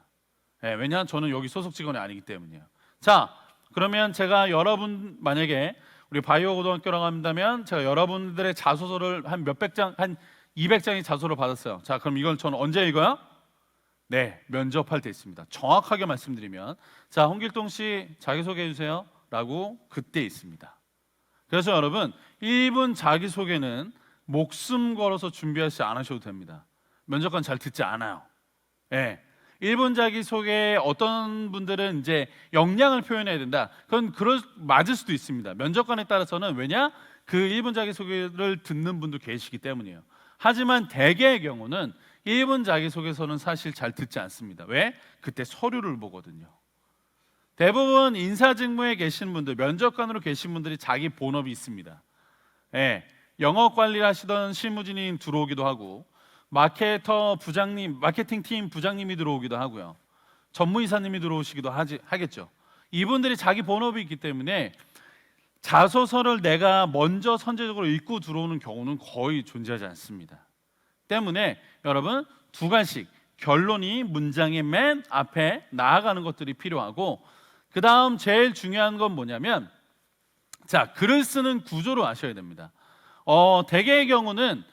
네, 왜냐하면 저는 여기 소속 직원이 아니기 때문이에요. 자, 그러면 제가 여러분 만약에 우리 바이오 고등학교라고 한다면 제가 여러분들의 자소서를 한 몇백 장, 한 200장의 자소서를 받았어요. 자, 그럼 이걸 저는 언제 읽어요? 네, 면접할 때 있습니다. 정확하게 말씀드리면 자, 홍길동 씨 자기소개해 주세요 라고 그때 있습니다. 그래서 여러분 1분 자기소개는 목숨 걸어서 준비하지 않으셔도 됩니다. 면접관 잘 듣지 않아요. 네. 1분 자기소개에 어떤 분들은 이제 역량을 표현해야 된다. 그건 맞을 수도 있습니다. 면접관에 따라서는 왜냐? 그 1분 자기소개를 듣는 분도 계시기 때문이에요. 하지만 대개의 경우는 1분 자기소개서는 사실 잘 듣지 않습니다. 왜? 그때 서류를 보거든요. 대부분 인사직무에 계신 분들, 면접관으로 계신 분들이 자기 본업이 있습니다. 예, 영업 관리를 하시던 실무진이 들어오기도 하고 마케터 부장님, 마케팅 팀 부장님이 들어오기도 하고요. 전무이사님이 들어오시기도 하겠죠. 이분들이 자기 본업이 있기 때문에 자소서를 내가 먼저 선제적으로 읽고 들어오는 경우는 거의 존재하지 않습니다. 때문에 여러분 두 가지 결론이 문장의 맨 앞에 나아가는 것들이 필요하고 그 다음 제일 중요한 건 뭐냐면 자, 글을 쓰는 구조를 아셔야 됩니다. 대개의 경우는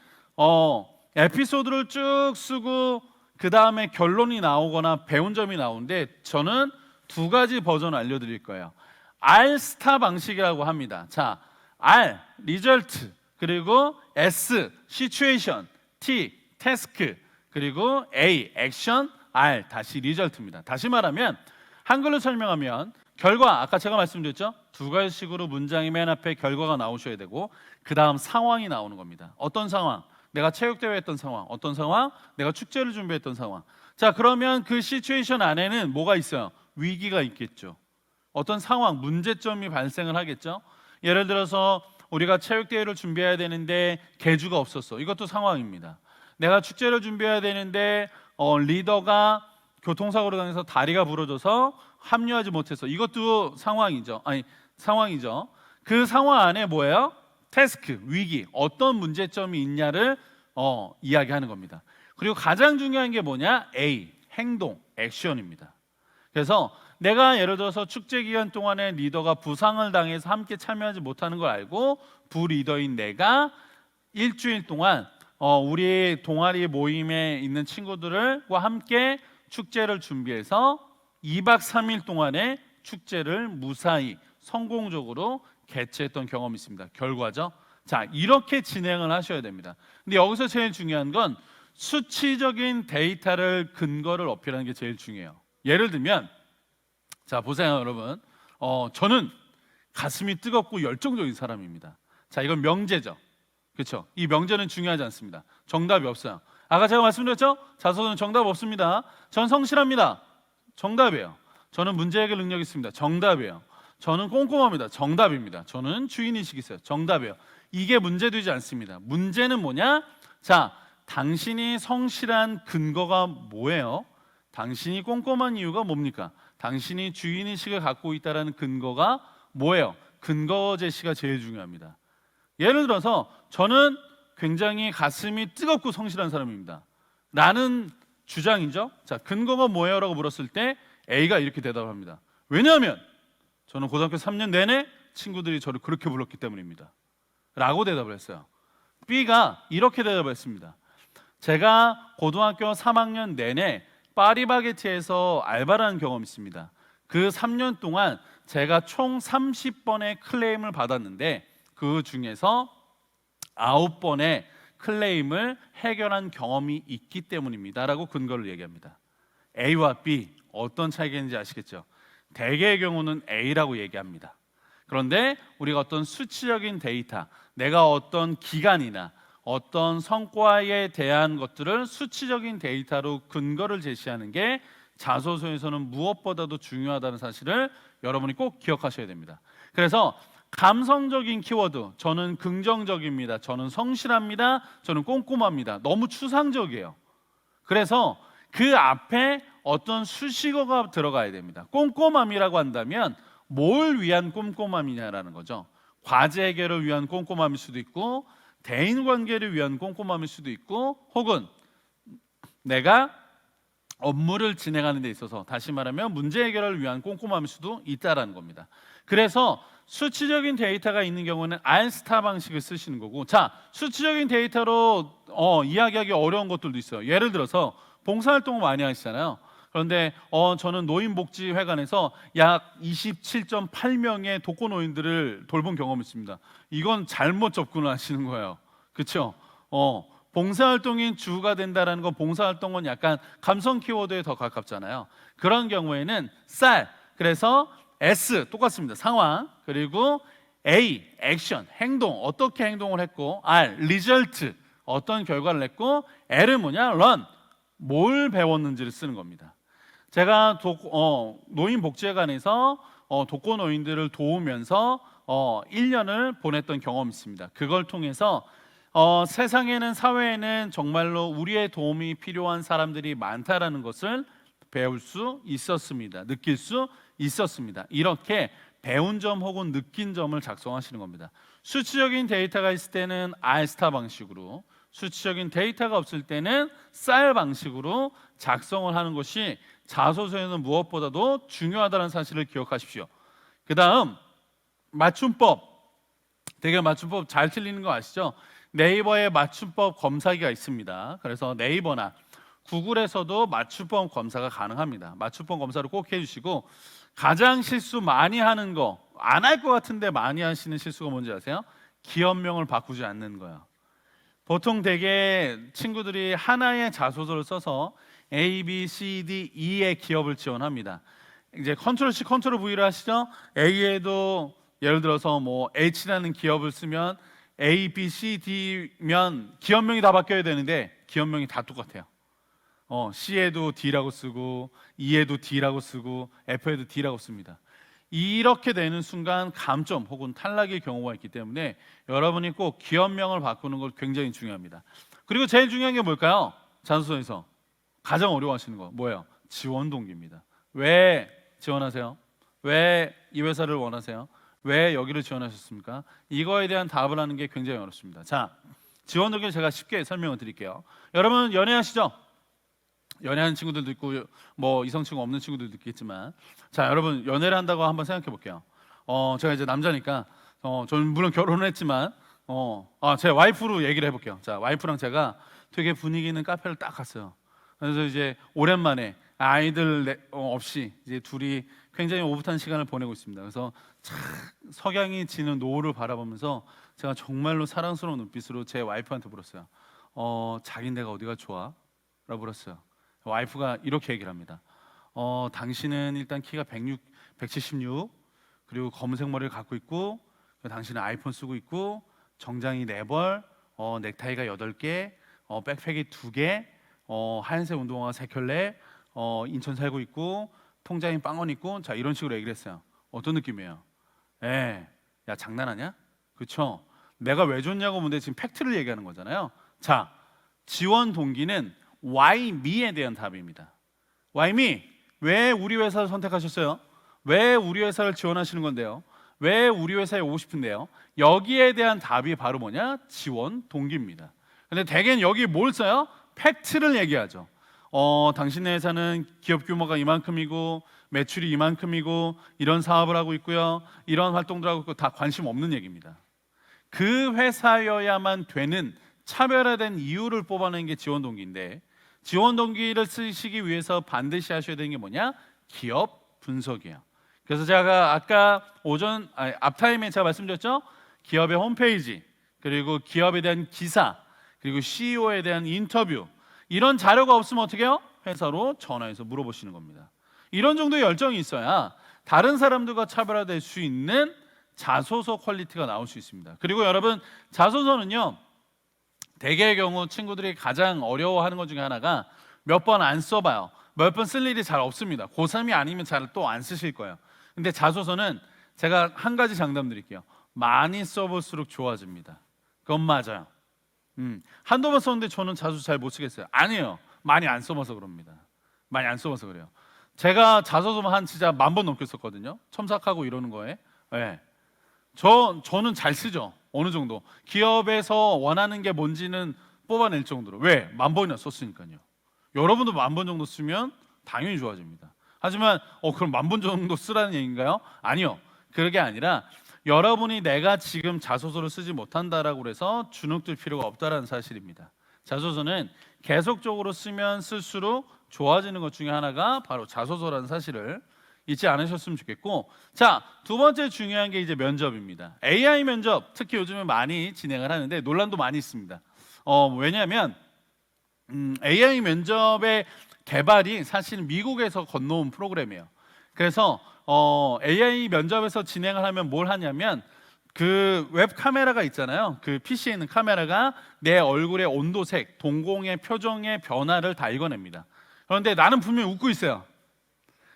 에피소드를 쭉 쓰고 그 다음에 결론이 나오거나 배운 점이 나오는데 저는 두 가지 버전을 알려드릴 거예요. R 스타 방식이라고 합니다. 자, R result 그리고 S situation, T task 그리고 A action, R 다시 result입니다. 다시 말하면 한글로 설명하면 결과, 아까 제가 말씀드렸죠? 두 가지식으로 문장의 맨 앞에 결과가 나오셔야 되고 그 다음 상황이 나오는 겁니다. 어떤 상황? 내가 체육대회 했던 상황. 어떤 상황? 내가 축제를 준비했던 상황. 자, 그러면 그 시츄에이션 안에는 뭐가 있어요? 위기가 있겠죠. 어떤 상황, 문제점이 발생을 하겠죠. 예를 들어서 우리가 체육대회를 준비해야 되는데 개주가 없었어. 이것도 상황입니다. 내가 축제를 준비해야 되는데 리더가 교통사고로 당해서 다리가 부러져서 합류하지 못해서 이것도 상황이죠. 상황이죠. 그 상황 안에 뭐예요? 태스크, 위기, 어떤 문제점이 있냐를 이야기하는 겁니다. 그리고 가장 중요한 게 뭐냐? A, 행동, 액션입니다. 그래서 내가 예를 들어서 축제 기간 동안에 리더가 부상을 당해서 함께 참여하지 못하는 걸 알고 부리더인 내가 일주일 동안 우리 동아리 모임에 있는 친구들과 함께 축제를 준비해서 2박 3일 동안의 축제를 무사히 성공적으로 개최했던 경험이 있습니다. 결과죠. 자, 이렇게 진행을 하셔야 됩니다. 근데 여기서 제일 중요한 건 수치적인 데이터를 근거를 어필하는 게 제일 중요해요. 예를 들면 자, 보세요, 여러분. 저는 가슴이 뜨겁고 열정적인 사람입니다. 자, 이건 명제죠. 그렇죠? 이 명제는 중요하지 않습니다. 정답이 없어요. 아까 제가 말씀드렸죠? 자소서는 정답 없습니다. 전 성실합니다. 정답이에요. 저는 문제 해결 능력이 있습니다. 정답이에요. 저는 꼼꼼합니다. 정답입니다. 저는 주인의식이 있어요. 정답이에요. 이게 문제되지 않습니다. 문제는 뭐냐? 자, 당신이 성실한 근거가 뭐예요? 당신이 꼼꼼한 이유가 뭡니까? 당신이 주인의식을 갖고 있다는 근거가 뭐예요? 근거 제시가 제일 중요합니다. 예를 들어서 저는 굉장히 가슴이 뜨겁고 성실한 사람입니다 라는 주장이죠. 자, 근거가 뭐예요? 라고 물었을 때 A가 이렇게 대답합니다. 왜냐하면 저는 고등학교 3년 내내 친구들이 저를 그렇게 불렀기 때문입니다 라고 대답을 했어요. B가 이렇게 대답을 했습니다. 제가 고등학교 3학년 내내 파리바게트에서 알바를 한 경험이 있습니다. 그 3년 동안 제가 총 30번의 클레임을 받았는데 그 중에서 9번의 클레임을 해결한 경험이 있기 때문입니다 라고 근거를 얘기합니다. A와 B 어떤 차이가 있는지 아시겠죠? 대개의 경우는 A라고 얘기합니다. 그런데 우리가 어떤 수치적인 데이터, 내가 어떤 기간이나 어떤 성과에 대한 것들을 수치적인 데이터로 근거를 제시하는 게 자소서에서는 무엇보다도 중요하다는 사실을 여러분이 꼭 기억하셔야 됩니다. 그래서 감성적인 키워드, 저는 긍정적입니다, 저는 성실합니다, 저는 꼼꼼합니다, 너무 추상적이에요. 그래서 그 앞에 어떤 수식어가 들어가야 됩니다. 꼼꼼함이라고 한다면 뭘 위한 꼼꼼함이냐라는 거죠. 과제 해결을 위한 꼼꼼함일 수도 있고, 대인관계를 위한 꼼꼼함일 수도 있고, 혹은 내가 업무를 진행하는 데 있어서, 다시 말하면 문제 해결을 위한 꼼꼼함일 수도 있다라는 겁니다. 그래서 수치적인 데이터가 있는 경우는 알스타 방식을 쓰시는 거고, 자, 수치적인 데이터로 이야기하기 어려운 것들도 있어요. 예를 들어서 봉사활동을 많이 하시잖아요. 그런데 저는 노인복지회관에서 약 27.8명의 독거노인들을 돌본 경험이 있습니다. 이건 잘못 접근하시는 거예요. 그렇죠? 봉사활동이 주가 된다라는 건, 봉사활동은 약간 감성 키워드에 더 가깝잖아요. 그런 경우에는 쌀, 그래서 S 똑같습니다. 상황, 그리고 A 액션, 행동, 어떻게 행동을 했고, R 리절트, 어떤 결과를 냈고, L은 뭐냐? run, 뭘 배웠는지를 쓰는 겁니다. 제가 노인복지회관에서 독거노인들을 도우면서 1년을 보냈던 경험이 있습니다. 그걸 통해서 세상에는, 사회에는 정말로 우리의 도움이 필요한 사람들이 많다라는 것을 배울 수 있었습니다. 느낄 수 있었습니다. 이렇게 배운 점 혹은 느낀 점을 작성하시는 겁니다. 수치적인 데이터가 있을 때는 알스타 방식으로, 수치적인 데이터가 없을 때는 쌀 방식으로 작성을 하는 것이 자소서에는 무엇보다도 중요하다는 사실을 기억하십시오. 그 다음 맞춤법, 되게 맞춤법 잘 틀리는 거 아시죠? 네이버에 맞춤법 검사기가 있습니다. 그래서 네이버나 구글에서도 맞춤법 검사가 가능합니다. 맞춤법 검사를 꼭 해주시고, 가장 실수 많이 하는 거, 안 할 것 같은데 많이 하시는 실수가 뭔지 아세요? 기업명을 바꾸지 않는 거예요. 보통 되게 친구들이 하나의 자소서를 써서 A, B, C, D, E의 기업을 지원합니다. 이제 컨트롤 C, 컨트롤 V를 하시죠. A에도 예를 들어서 뭐 H라는 기업을 쓰면 A, B, C, D면 기업명이 다 바뀌어야 되는데 기업명이 다 똑같아요. C에도 D라고 쓰고, E에도 D라고 쓰고, F에도 D라고 씁니다. 이렇게 되는 순간 감점 혹은 탈락의 경우가 있기 때문에 여러분이 꼭 기업명을 바꾸는 걸 굉장히 중요합니다. 그리고 제일 중요한 게 뭘까요? 자소서에서 가장 어려워하시는 거 뭐예요? 지원 동기입니다. 왜 지원하세요? 왜 이 회사를 원하세요? 왜 여기를 지원하셨습니까? 이거에 대한 답을 하는 게 굉장히 어렵습니다. 자, 지원 동기를 제가 쉽게 설명을 드릴게요. 여러분 연애하시죠? 연애하는 친구들도 있고, 뭐 이성 친구 없는 친구들도 있겠지만, 자, 여러분 연애를 한다고 한번 생각해 볼게요. 제가 이제 남자니까, 저는 물론 결혼을 했지만, 제 와이프로 얘기를 해볼게요. 자, 와이프랑 제가 되게 분위기 있는 카페를 딱 갔어요. 그래서 이제 오랜만에 아이들 없이 이제 둘이 굉장히 오붓한 시간을 보내고 있습니다. 그래서 석양이 지는 노을을 바라보면서 제가 정말로 사랑스러운 눈빛으로 제 와이프한테 물었어요. 자기네가 어디가 좋아? 라고 물었어요. 와이프가 이렇게 얘기를 합니다. 당신은 일단 키가 176, 그리고 검은색 머리를 갖고 있고, 당신은 아이폰 쓰고 있고, 정장이 4벌, 넥타이가 8개, 백팩이 2개, 하얀색 운동화가 3켤레, 인천 살고 있고, 통장에 빵원 있고, 자, 이런 식으로 얘기를 했어요. 어떤 느낌이에요? 야, 장난하냐? 그렇죠? 내가 왜 좋냐고 묻는데 지금 팩트를 얘기하는 거잖아요. 자, 지원 동기는 Why me에 대한 답입니다. Why me? 왜 우리 회사를 선택하셨어요? 왜 우리 회사를 지원하시는 건데요? 왜 우리 회사에 오고 싶은데요? 여기에 대한 답이 바로 뭐냐? 지원 동기입니다. 근데 대개는 여기 뭘 써요? 팩트를 얘기하죠. 당신네 회사는 기업 규모가 이만큼이고 매출이 이만큼이고 이런 사업을 하고 있고요, 이런 활동들 하고 있고, 다 관심 없는 얘기입니다. 그 회사여야만 되는 차별화된 이유를 뽑아내는 게 지원 동기인데, 지원 동기를 쓰시기 위해서 반드시 하셔야 되는 게 뭐냐? 기업 분석이에요. 그래서 제가 아까 앞타임에 제가 말씀드렸죠? 기업의 홈페이지, 그리고 기업에 대한 기사, 그리고 CEO에 대한 인터뷰, 이런 자료가 없으면 어떻게 해요? 회사로 전화해서 물어보시는 겁니다. 이런 정도의 열정이 있어야 다른 사람들과 차별화될 수 있는 자소서 퀄리티가 나올 수 있습니다. 그리고 여러분, 자소서는요, 대개의 경우 친구들이 가장 어려워하는 것 중에 하나가 몇 번 안 써봐요. 몇 번 쓸 일이 잘 없습니다. 고3이 아니면 잘 또 안 쓰실 거예요. 근데 자소서는 제가 한 가지 장담 드릴게요. 많이 써볼수록 좋아집니다. 그건 맞아요. 한두 번 썼는데 저는 자소서 잘 못 쓰겠어요. 아니에요. 많이 안 써봐서 그럽니다. 많이 안 써봐서 그래요. 제가 자소서만 한 진짜 10,000번 넘게 썼거든요. 첨삭하고 이러는 거에. 네. 저는 잘 쓰죠. 어느 정도. 기업에서 원하는 게 뭔지는 뽑아낼 정도로. 왜? 10,000번이나 썼으니까요. 여러분도 10,000번 정도 쓰면 당연히 좋아집니다. 하지만 그럼 10,000번 정도 쓰라는 얘기인가요? 아니요. 그게 아니라 여러분이 내가 지금 자소서를 쓰지 못한다라고 해서 주눅들 필요가 없다라는 사실입니다. 자소서는 계속적으로 쓰면 쓸수록 좋아지는 것 중에 하나가 바로 자소서라는 사실을 잊지 않으셨으면 좋겠고, 자, 두 번째 중요한 게 이제 면접입니다. AI 면접, 특히 요즘에 많이 진행을 하는데 논란도 많이 있습니다. 왜냐하면 AI 면접의 개발이 사실 미국에서 건너온 프로그램이에요. 그래서 AI 면접에서 진행을 하면 뭘 하냐면, 그 웹 카메라가 있잖아요. 그 PC에 있는 카메라가 내 얼굴의 온도색, 동공의 표정의 변화를 다 읽어냅니다. 그런데 나는 분명히 웃고 있어요.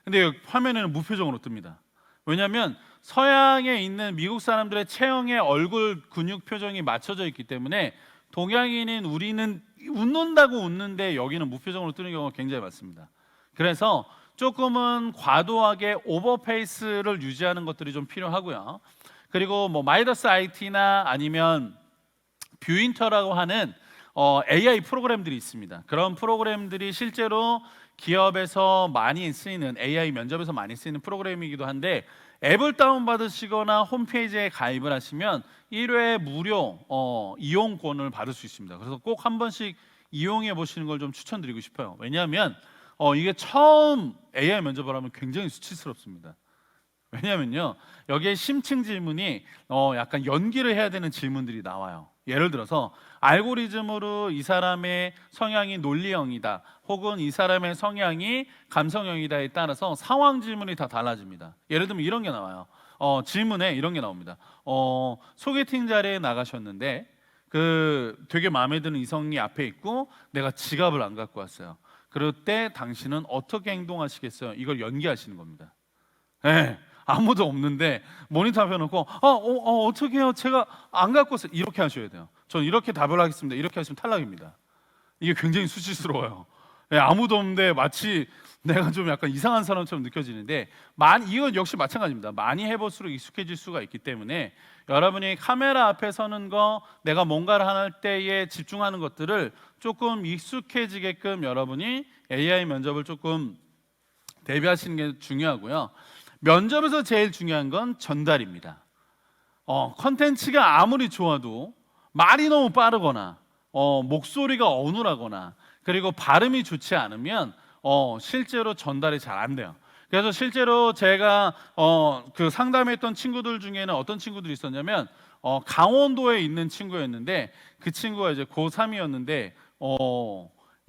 근데 화면에는 무표정으로 뜹니다. 왜냐하면 서양에 있는 미국 사람들의 체형의 얼굴 근육 표정이 맞춰져 있기 때문에 동양인인 우리는 웃는다고 웃는데 여기는 무표정으로 뜨는 경우가 굉장히 많습니다. 그래서 조금은 과도하게 오버페이스를 유지하는 것들이 좀 필요하고요. 그리고 뭐 마이더스 IT나 아니면 뷰인터라고 하는 AI 프로그램들이 있습니다. 그런 프로그램들이 실제로 기업에서 많이 쓰이는, AI 면접에서 많이 쓰이는 프로그램이기도 한데, 앱을 다운받으시거나 홈페이지에 가입을 하시면 1회 무료 이용권을 받을 수 있습니다. 그래서 꼭 한 번씩 이용해 보시는 걸 좀 추천드리고 싶어요. 왜냐하면 이게 처음 AI 면접을 하면 굉장히 수치스럽습니다. 왜냐하면요, 여기에 심층 질문이 약간 연기를 해야 되는 질문들이 나와요. 예를 들어서 알고리즘으로 이 사람의 성향이 논리형이다, 혹은 이 사람의 성향이 감성형이다에 따라서 상황 질문이 다 달라집니다. 예를 들면 이런 게 나와요. 질문에 이런 게 나옵니다. 소개팅 자리에 나가셨는데 되게 마음에 드는 이성이 앞에 있고 내가 지갑을 안 갖고 왔어요. 그럴 때 당신은 어떻게 행동하시겠어요? 이걸 연기하시는 겁니다. 네. 아무도 없는데 모니터 앞에 놓고 어떻게 해요? 제가 안 갖고 왔어요. 이렇게 하셔야 돼요. 저는 이렇게 답을 하겠습니다. 이렇게 하시면 탈락입니다. 이게 굉장히 수치스러워요. 네, 아무도 없는데 마치 내가 좀 약간 이상한 사람처럼 느껴지는데, 이건 역시 마찬가지입니다. 많이 해볼수록 익숙해질 수가 있기 때문에 여러분이 카메라 앞에 서는 거, 내가 뭔가를 할 때에 집중하는 것들을 조금 익숙해지게끔 여러분이 AI 면접을 조금 대비하시는 게 중요하고요. 면접에서 제일 중요한 건 전달입니다. 컨텐츠가 아무리 좋아도 말이 너무 빠르거나 목소리가 어눌하거나 그리고 발음이 좋지 않으면 실제로 전달이 잘 안 돼요. 그래서 실제로 제가 그 상담했던 친구들 중에는 어떤 친구들이 있었냐면 강원도에 있는 친구였는데, 그 친구가 이제 고3이었는데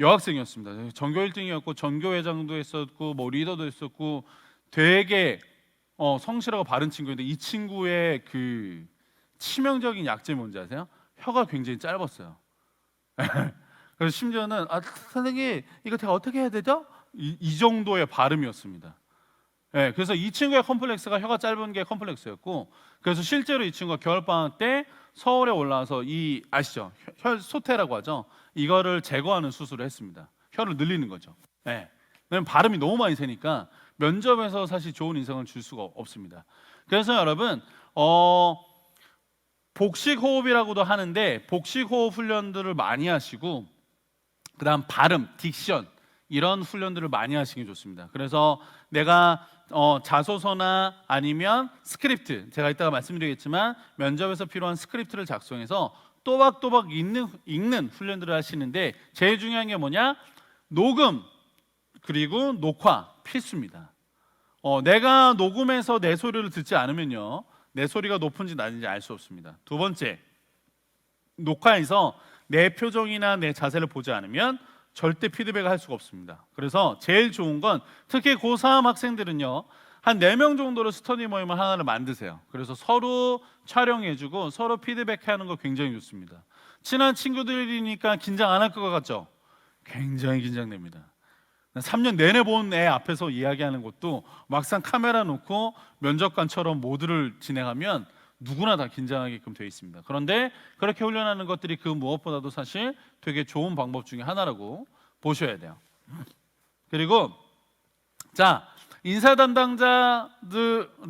여학생이었습니다. 전교 1등이었고 전교회장도 했었고 뭐 리더도 했었고 되게 성실하고 바른 친구인데, 이 친구의 그 치명적인 약점이 뭔지 아세요? 혀가 굉장히 짧았어요. 그래서 심지어는 선생님 이거 제가 어떻게 해야 되죠? 이 정도의 발음이었습니다. 네, 그래서 이 친구의 컴플렉스가 혀가 짧은 게 컴플렉스였고, 그래서 실제로 이 친구가 겨울방학 때 서울에 올라와서 아시죠? 혀 소태라고 하죠. 이거를 제거하는 수술을 했습니다. 혀를 늘리는 거죠. 네. 왜냐면 발음이 너무 많이 새니까 면접에서 사실 좋은 인상을 줄 수가 없습니다. 그래서 여러분 복식 호흡이라고도 하는데 복식 호흡 훈련들을 많이 하시고 그다음 발음, 딕션 이런 훈련들을 많이 하시기 좋습니다. 그래서 내가 자소서나 아니면 스크립트, 제가 이따가 말씀드리겠지만 면접에서 필요한 스크립트를 작성해서 또박또박 읽는 훈련들을 하시는데 제일 중요한 게 뭐냐? 녹음 그리고 녹화 필수입니다. 내가 녹음해서 내 소리를 듣지 않으면요, 내 소리가 높은지 낮은지 알 수 없습니다. 두 번째, 녹화에서 내 표정이나 내 자세를 보지 않으면 절대 피드백을 할 수가 없습니다. 그래서 제일 좋은 건 특히 고3 학생들은요, 한 4명 정도로 스터디 모임을 하나를 만드세요. 그래서 서로 촬영해주고 서로 피드백하는 거 굉장히 좋습니다. 친한 친구들이니까 긴장 안 할 것 같죠? 굉장히 긴장됩니다. 3년 내내 본 애 앞에서 이야기하는 것도 막상 카메라 놓고 면접관처럼 모두를 진행하면 누구나 다 긴장하게끔 되어 있습니다. 그런데 그렇게 훈련하는 것들이 그 무엇보다도 사실 되게 좋은 방법 중에 하나라고 보셔야 돼요. 그리고 자, 인사 담당자들의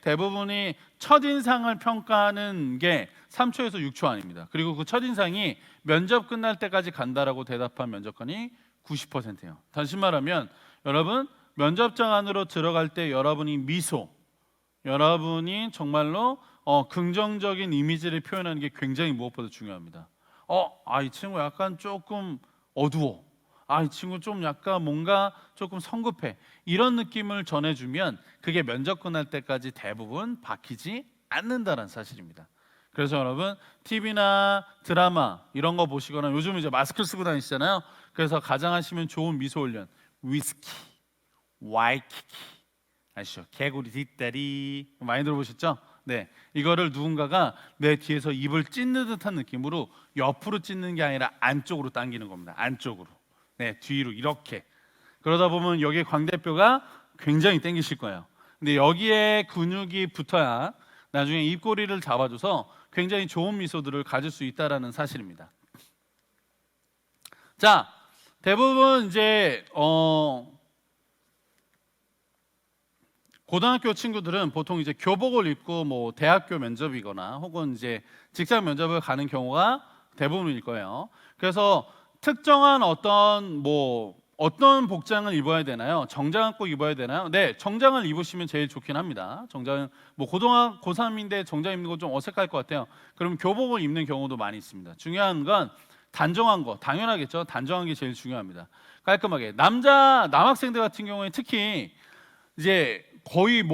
대부분이 첫인상을 평가하는 게 3초에서 6초 아닙니다. 그리고 그 첫인상이 면접 끝날 때까지 간다라고 대답한 면접관이 90%예요. 다시 말하면 여러분 면접장 안으로 들어갈 때 여러분이 여러분이 정말로 긍정적인 이미지를 표현하는 게 굉장히 무엇보다 중요합니다. 이 친구 약간 조금 어두워. 이 친구 좀 약간 뭔가 조금 성급해. 이런 느낌을 전해주면 그게 면접 끝날 때까지 대부분 박히지 않는다는 사실입니다. 그래서 여러분 TV나 드라마 이런 거 보시거나 요즘 이제 마스크 쓰고 다니시잖아요. 그래서 가장 하시면 좋은 미소 훈련, 위스키, 와이키키 아시죠? 개구리 뒷다리 많이 들어보셨죠? 네, 이거를 누군가가 내 뒤에서 입을 찢는 듯한 느낌으로 옆으로 찢는 게 아니라 안쪽으로 당기는 겁니다. 안쪽으로, 네, 뒤로 이렇게. 그러다 보면 여기에 광대뼈가 굉장히 당기실 거예요. 근데 여기에 근육이 붙어야 나중에 입꼬리를 잡아줘서 굉장히 좋은 미소들을 가질 수 있다라는 사실입니다. 자, 대부분 이제 고등학교 친구들은 보통 이제 교복을 입고 뭐 대학교 면접이거나 혹은 이제 직장 면접을 가는 경우가 대부분일 거예요. 그래서 특정한 어떤 복장을 입어야 되나요? 정장을 꼭 입어야 되나요? 네, 정장을 입으시면 제일 좋긴 합니다. 정장 고3인데 정장 입는 거 좀 어색할 것 같아요. 그럼 교복을 입는 경우도 많이 있습니다. 중요한 건 단정한 거, 당연하겠죠. 단정한 게 제일 중요합니다. 깔끔하게. 남학생들 같은 경우에 특히 이제 거의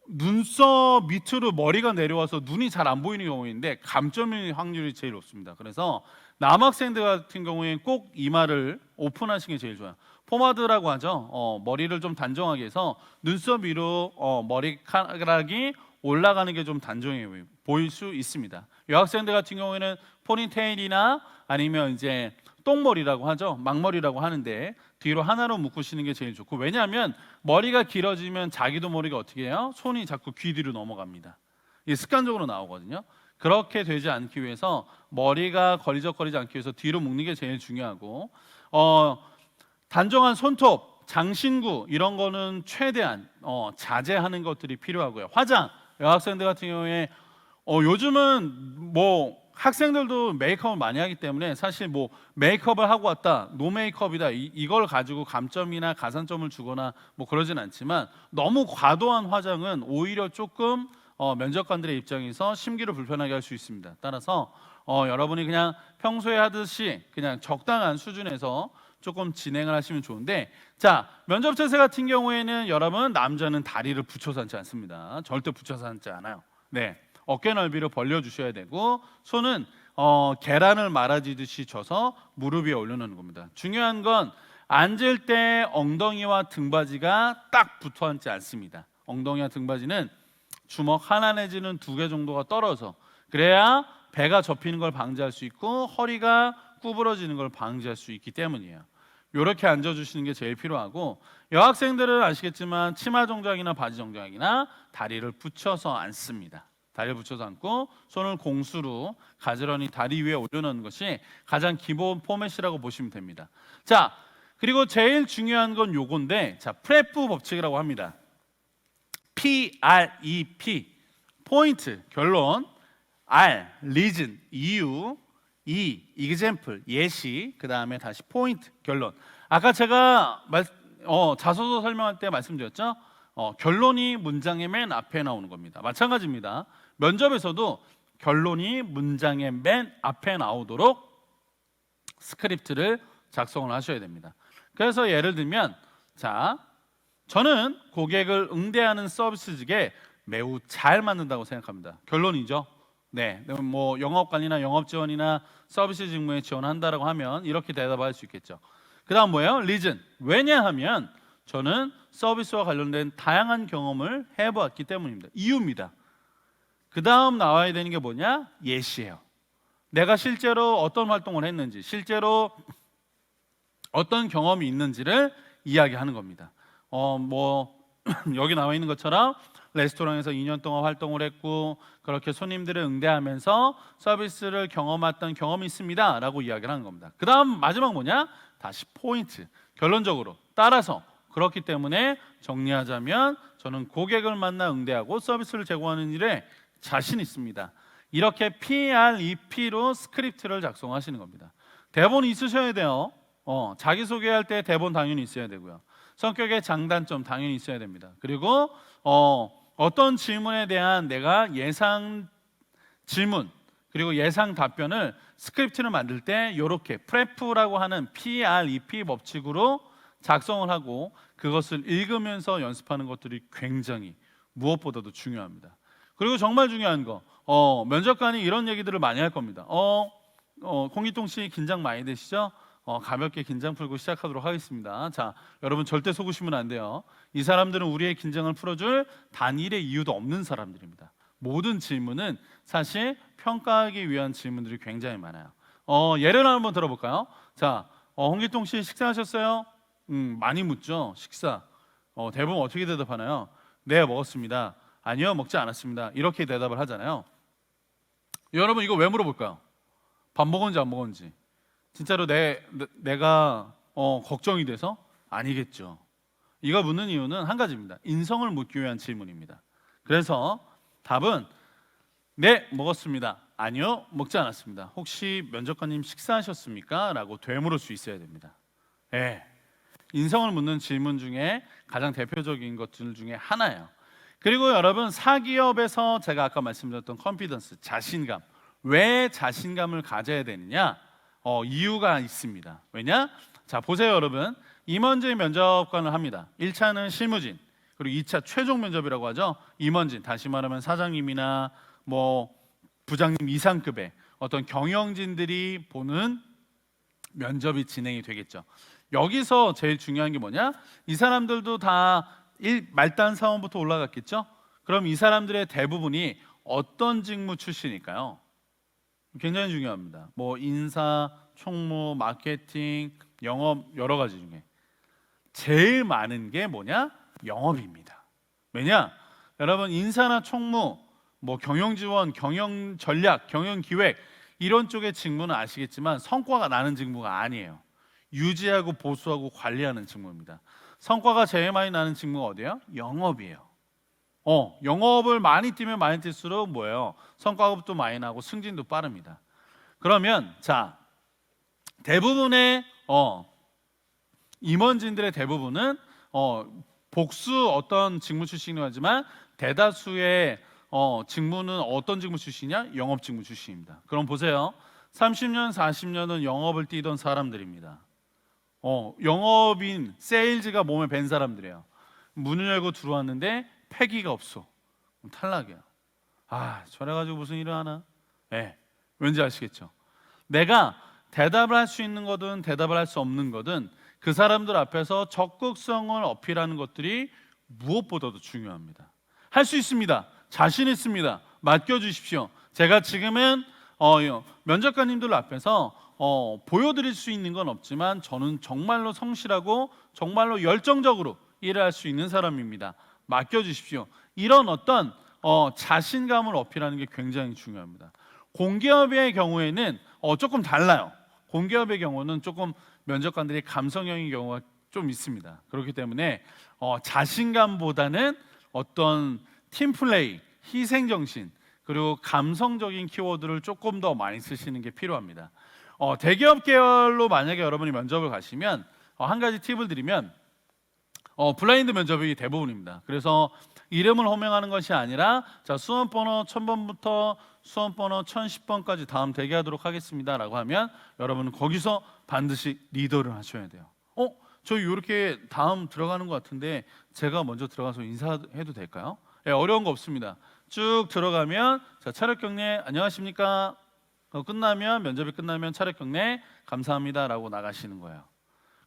눈썹 밑으로 머리가 내려와서 눈이 잘 안 보이는 경우인데 감점일 확률이 제일 높습니다. 그래서 남학생들 같은 경우에는 꼭 이마를 오픈하시는 게 제일 좋아요. 포마드라고 하죠. 머리를 좀 단정하게 해서 눈썹 위로 머리카락이 올라가는 게 좀 단정해 보일 수 있습니다. 여학생들 같은 경우에는 포니테일이나 아니면 이제 똥머리라고 하죠. 막머리라고 하는데 뒤로 하나로 묶으시는 게 제일 좋고, 왜냐하면 머리가 길어지면 자기도 모르게 어떻게 해요? 손이 자꾸 귀 뒤로 넘어갑니다. 이게 습관적으로 나오거든요. 그렇게 되지 않기 위해서 머리가 걸리적거리지 않기 위해서 뒤로 묶는 게 제일 중요하고, 단정한 손톱, 장신구 이런 거는 최대한 자제하는 것들이 필요하고요. 화장, 여학생들 같은 경우에 요즘은 학생들도 메이크업을 많이 하기 때문에 사실 메이크업을 하고 왔다, 노 메이크업이다 이걸 가지고 감점이나 가산점을 주거나 그러진 않지만, 너무 과도한 화장은 오히려 조금 면접관들의 입장에서 심기를 불편하게 할 수 있습니다. 따라서 여러분이 그냥 평소에 하듯이 그냥 적당한 수준에서 조금 진행을 하시면 좋은데, 자, 면접 자세 같은 경우에는 여러분 남자는 다리를 붙여서 앉지 않습니다. 절대 붙여서 앉지 않아요. 네, 어깨 넓이로 벌려주셔야 되고, 손은 계란을 말아지듯이 져서 무릎 위에 올려놓는 겁니다. 중요한 건 앉을 때 엉덩이와 등받이가 딱 붙어 앉지 않습니다. 엉덩이와 등받이는 주먹 하나 내지는 2개 정도가 떨어져, 그래야 배가 접히는 걸 방지할 수 있고 허리가 구부러지는 걸 방지할 수 있기 때문이에요. 이렇게 앉아주시는 게 제일 필요하고, 여학생들은 아시겠지만 치마 정장이나 바지 정장이나 다리를 붙여서 앉습니다. 다리를 붙여서 앉고 손을 공수로 가지런히 다리 위에 올려놓는 것이 가장 기본 포맷이라고 보시면 됩니다. 자, 그리고 제일 중요한 건 요건데, 자, 프레프 법칙이라고 합니다. PREP, 포인트, 결론, R, 리즌, 이유, E, example, 예시, 그 다음에 다시 포인트, 결론. 아까 제가 자소서 설명할 때 말씀드렸죠? 결론이 문장의 맨 앞에 나오는 겁니다. 마찬가지입니다. 면접에서도 결론이 문장의 맨 앞에 나오도록 스크립트를 작성을 하셔야 됩니다. 그래서 예를 들면, 자, 저는 고객을 응대하는 서비스직에 매우 잘 맞는다고 생각합니다. 결론이죠. 네, 뭐 영업관이나 영업지원이나 서비스 직무에 지원한다라고 하면 이렇게 대답할 수 있겠죠. 그 다음 뭐예요? 리즌. 왜냐하면 저는 서비스와 관련된 다양한 경험을 해보았기 때문입니다. 이유입니다. 그 다음 나와야 되는 게 뭐냐? 예시예요. 내가 실제로 어떤 활동을 했는지, 실제로 어떤 경험이 있는지를 이야기하는 겁니다. 여기 나와 있는 것처럼 레스토랑에서 2년 동안 활동을 했고 그렇게 손님들을 응대하면서 서비스를 경험했던 경험이 있습니다 라고 이야기를 하는 겁니다. 그 다음 마지막 뭐냐? 다시 포인트. 결론적으로 따라서 그렇기 때문에 정리하자면 저는 고객을 만나 응대하고 서비스를 제공하는 일에 자신 있습니다. 이렇게 PREP로 스크립트를 작성하시는 겁니다. 대본 있으셔야 돼요. 자기소개할 때 대본 당연히 있어야 되고요. 성격의 장단점 당연히 있어야 됩니다. 그리고 어떤 질문에 대한 내가 예상 질문 그리고 예상 답변을 스크립트를 만들 때 이렇게 프레프라고 하는 PREP 법칙으로 작성을 하고 그것을 읽으면서 연습하는 것들이 굉장히 무엇보다도 중요합니다. 그리고 정말 중요한 거, 면접관이 이런 얘기들을 많이 할 겁니다. 공기통 씨 긴장 많이 되시죠? 가볍게 긴장 풀고 시작하도록 하겠습니다. 자, 여러분 절대 속으시면 안 돼요. 이 사람들은 우리의 긴장을 풀어줄 단일의 이유도 없는 사람들입니다. 모든 질문은 사실 평가하기 위한 질문들이 굉장히 많아요. 예를 한번 들어볼까요? 자, 홍기통 씨 식사하셨어요? 많이 묻죠. 식사. 대부분 어떻게 대답하나요? 네, 먹었습니다. 아니요, 먹지 않았습니다. 이렇게 대답을 하잖아요. 여러분 이거 왜 물어볼까요? 밥 먹었는지 안 먹었는지. 진짜로 내가 걱정이 돼서? 아니겠죠. 이거 묻는 이유는 한 가지입니다. 인성을 묻기 위한 질문입니다. 그래서 답은 네, 먹었습니다. 아니요, 먹지 않았습니다. 혹시 면접관님 식사하셨습니까? 라고 되물을 수 있어야 됩니다. 네. 인성을 묻는 질문 중에 가장 대표적인 것들 중에 하나예요. 그리고 여러분 사기업에서 제가 아까 말씀드렸던 컨피던스, 자신감. 왜 자신감을 가져야 되느냐? 이유가 있습니다. 왜냐? 자, 보세요 여러분. 임원진 면접관을 합니다. 1차는 실무진, 그리고 2차 최종 면접이라고 하죠. 임원진, 다시 말하면 사장님이나 뭐 부장님 이상급의 어떤 경영진들이 보는 면접이 진행이 되겠죠. 여기서 제일 중요한 게 뭐냐? 이 사람들도 다 말단 사원부터 올라갔겠죠? 그럼 이 사람들의 대부분이 어떤 직무 출신일까요? 굉장히 중요합니다. 뭐 인사, 총무, 마케팅, 영업 여러 가지 중에 제일 많은 게 뭐냐? 영업입니다. 왜냐? 여러분 인사나 총무, 뭐 경영 지원, 경영 전략, 경영 기획 이런 쪽의 직무는 아시겠지만 성과가 나는 직무가 아니에요. 유지하고 보수하고 관리하는 직무입니다. 성과가 제일 많이 나는 직무가 어디예요? 영업이에요. 영업을 많이 뛰면 많이 뛸수록 뭐예요? 성과급도 많이 나고 승진도 빠릅니다. 그러면 자, 대부분의 임원진들의 대부분은 복수 어떤 직무 출신이라고 하지만 대다수의 직무는 어떤 직무 출신이냐? 영업 직무 출신입니다. 그럼 보세요. 30년, 40년은 영업을 뛰던 사람들입니다. 영업인, 세일즈가 몸에 밴 사람들이에요. 문을 열고 들어왔는데 패기가 없어. 탈락이야. 저래가지고 무슨 일을 하나? 네, 왠지 아시겠죠? 내가 대답을 할 수 있는 거든 대답을 할 수 없는 거든 그 사람들 앞에서 적극성을 어필하는 것들이 무엇보다도 중요합니다. 할 수 있습니다. 자신 있습니다. 맡겨주십시오. 제가 지금은 면접관님들 앞에서 보여드릴 수 있는 건 없지만 저는 정말로 성실하고 정말로 열정적으로 일을 할 수 있는 사람입니다. 맡겨주십시오. 이런 어떤 자신감을 어필하는 게 굉장히 중요합니다. 공기업의 경우에는 조금 달라요. 공기업의 경우는 조금 면접관들이 감성형인 경우가 좀 있습니다. 그렇기 때문에 자신감보다는 어떤 팀플레이, 희생정신, 그리고 감성적인 키워드를 조금 더 많이 쓰시는 게 필요합니다. 대기업 계열로 만약에 여러분이 면접을 가시면 한 가지 팁을 드리면 블라인드 면접이 대부분입니다. 그래서 이름을 호명하는 것이 아니라 자, 수험번호 1000번부터 수험번호 1010번까지 다음 대기하도록 하겠습니다 라고 하면 여러분은 거기서 반드시 리더를 하셔야 돼요. 저희 이렇게 다음 들어가는 것 같은데 제가 먼저 들어가서 인사해도 될까요? 어려운 거 없습니다. 쭉 들어가면 자, 차렷 경례 안녕하십니까? 끝나면 면접이 끝나면 차렷 경례 감사합니다 라고 나가시는 거예요.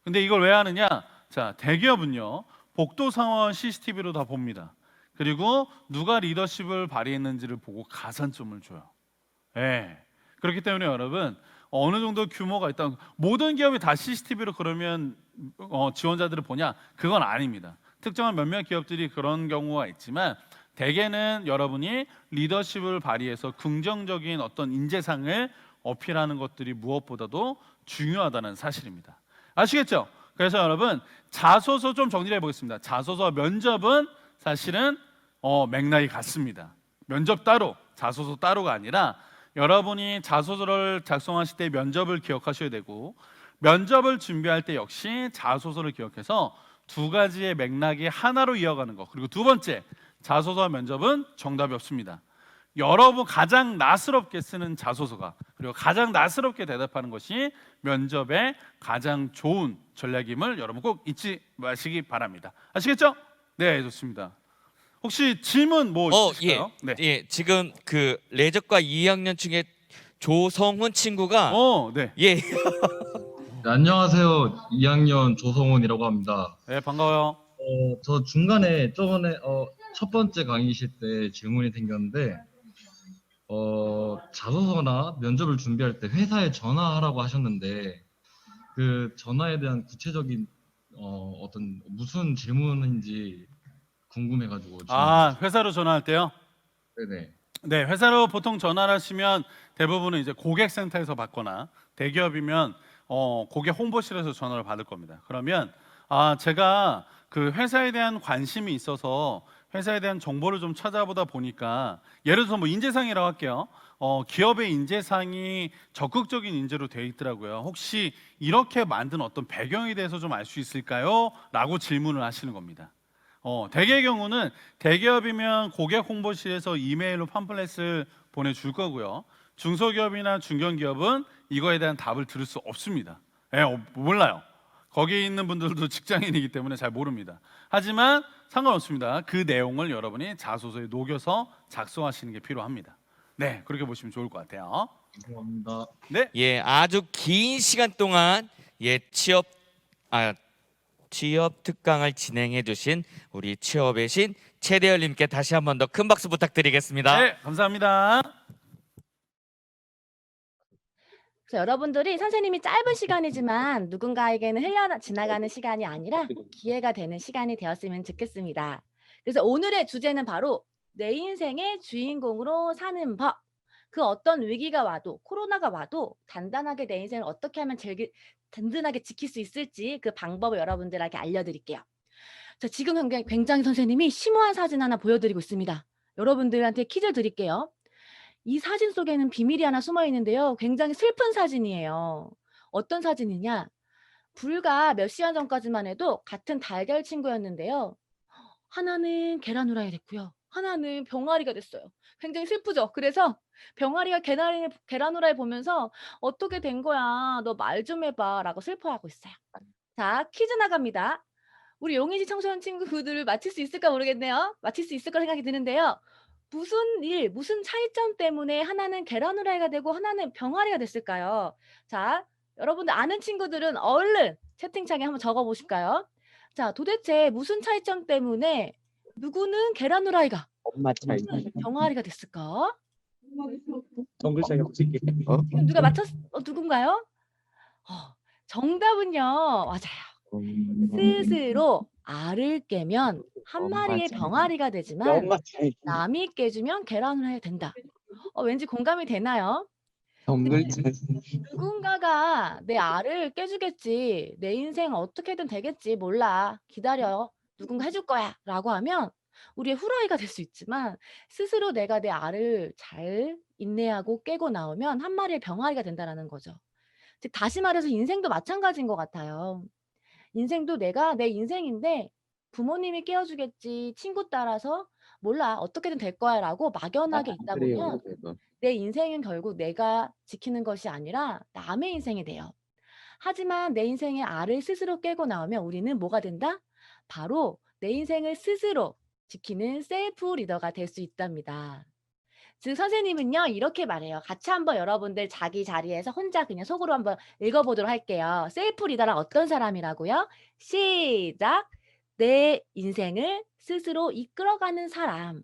근데 이걸 왜 하느냐? 자, 대기업은요 복도 상황 CCTV로 다 봅니다. 그리고 누가 리더십을 발휘했는지를 보고 가산점을 줘요. 그렇기 때문에 여러분 어느 정도 규모가 있다. 모든 기업이 다 CCTV로 그러면 지원자들을 보냐? 그건 아닙니다. 특정한 몇몇 기업들이 그런 경우가 있지만 대개는 여러분이 리더십을 발휘해서 긍정적인 어떤 인재상을 어필하는 것들이 무엇보다도 중요하다는 사실입니다. 아시겠죠? 그래서 여러분 자소서 좀 정리해 보겠습니다. 자소서 면접은 사실은 맥락이 같습니다. 면접 따로, 자소서 따로가 아니라 여러분이 자소서를 작성하실 때 면접을 기억하셔야 되고 면접을 준비할 때 역시 자소서를 기억해서 두 가지의 맥락이 하나로 이어가는 것. 그리고 두 번째, 자소서와 면접은 정답이 없습니다. 여러분 가장 나스럽게 쓰는 자소서가 그리고 가장 나스럽게 대답하는 것이 면접의 가장 좋은 전략임을 여러분 꼭 잊지 마시기 바랍니다. 아시겠죠? 네, 좋습니다. 혹시 질문 뭐 있으실까요? 예, 지금 그 레저과 2학년 중에 조성훈 친구가 네. 예, 네, 안녕하세요. 2학년 조성훈이라고 합니다. 네, 반가워요. 저 중간에 저번에 첫 번째 강의실 때 질문이 생겼는데 자소서나 면접을 준비할 때 회사에 전화하라고 하셨는데 그 전화에 대한 구체적인 어떤 무슨 질문인지 궁금해가지고 회사로 전화할 때요? 네네. 네, 회사로 보통 전화를 하시면 대부분은 이제 고객센터에서 받거나 대기업이면 고객 홍보실에서 전화를 받을 겁니다. 그러면 제가 그 회사에 대한 관심이 있어서 회사에 대한 정보를 좀 찾아보다 보니까 예를 들어서 뭐 인재상이라고 할게요. 기업의 인재상이 적극적인 인재로 되어 있더라고요. 혹시 이렇게 만든 어떤 배경에 대해서 좀 알 수 있을까요? 라고 질문을 하시는 겁니다. 대개의 경우는 대기업이면 고객 홍보실에서 이메일로 팜플렛을 보내줄 거고요. 중소기업이나 중견기업은 이거에 대한 답을 들을 수 없습니다. 몰라요. 거기 있는 분들도 직장인이기 때문에 잘 모릅니다. 하지만 상관없습니다. 그 내용을 여러분이 자소서에 녹여서 작성하시는 게 필요합니다. 네, 그렇게 보시면 좋을 것 같아요. 감사합니다. 네, 예, 아주 긴 시간 동안 취업 특강을 진행해 주신 우리 취업의 신 최대열님께 다시 한 번 더 큰 박수 부탁드리겠습니다. 네, 감사합니다. 그래서 여러분들이 선생님이 짧은 시간이지만 누군가에게는 흘러 지나가는 시간이 아니라 기회가 되는 시간이 되었으면 좋겠습니다. 그래서 오늘의 주제는 바로 내 인생의 주인공으로 사는 법. 그 어떤 위기가 와도 코로나가 와도 단단하게 내 인생을 어떻게 하면 제일 든든하게 지킬 수 있을지 그 방법을 여러분들에게 알려드릴게요. 자, 지금 굉장히 선생님이 심오한 사진 하나 보여드리고 있습니다. 여러분들한테 퀴즈 드릴게요. 이 사진 속에는 비밀이 하나 숨어 있는데요. 굉장히 슬픈 사진이에요. 어떤 사진이냐? 불과 몇 시간 전까지만 해도 같은 달걀 친구였는데요. 하나는 계란 후라이 됐고요. 하나는 병아리가 됐어요. 굉장히 슬프죠? 그래서 병아리가 계란 후라이 보면서 어떻게 된 거야? 너 말 좀 해봐 라고 슬퍼하고 있어요. 자, 퀴즈 나갑니다. 우리 용인시 청소년 친구들 맞힐 수 있을까 모르겠네요. 맞힐 수 있을 거 생각이 드는데요. 무슨 차이점 때문에 하나는 계란 후라이가 되고 하나는 병아리가 됐을까요? 자, 여러분들 아는 친구들은 얼른 채팅창에 한번 적어보실까요? 자, 도대체 무슨 차이점 때문에 누구는 계란 후라이가, 누구는 병아리가 됐을까? 지금 누가 누군가요? 정답은요, 맞아요. 스스로 알을 깨면 한 마리의 병아리가 되지만 남이 깨주면 계란 후라이가 된다. 왠지 공감이 되나요? 정글자. 누군가가 내 알을 깨주겠지. 내 인생 어떻게든 되겠지. 몰라. 기다려. 누군가 해줄 거야. 라고 하면 우리의 후라이가 될 수 있지만 스스로 내가 내 알을 잘 인내하고 깨고 나오면 한 마리의 병아리가 된다라는 거죠. 즉 다시 말해서 인생도 마찬가지인 것 같아요. 인생도 내가 내 인생인데 부모님이 깨워주겠지. 친구 따라서 몰라. 어떻게든 될 거야라고 막연하게 있다 보면 내 인생은 결국 내가 지키는 것이 아니라 남의 인생이 돼요. 하지만 내 인생의 알을 스스로 깨고 나오면 우리는 뭐가 된다? 바로 내 인생을 스스로 지키는 셀프 리더가 될 수 있답니다. 즉 선생님은요 이렇게 말해요. 같이 한번 여러분들 자기 자리에서 혼자 그냥 속으로 한번 읽어보도록 할게요. 셀프 리더란 어떤 사람이라고요? 시작! 내 인생을 스스로 이끌어가는 사람.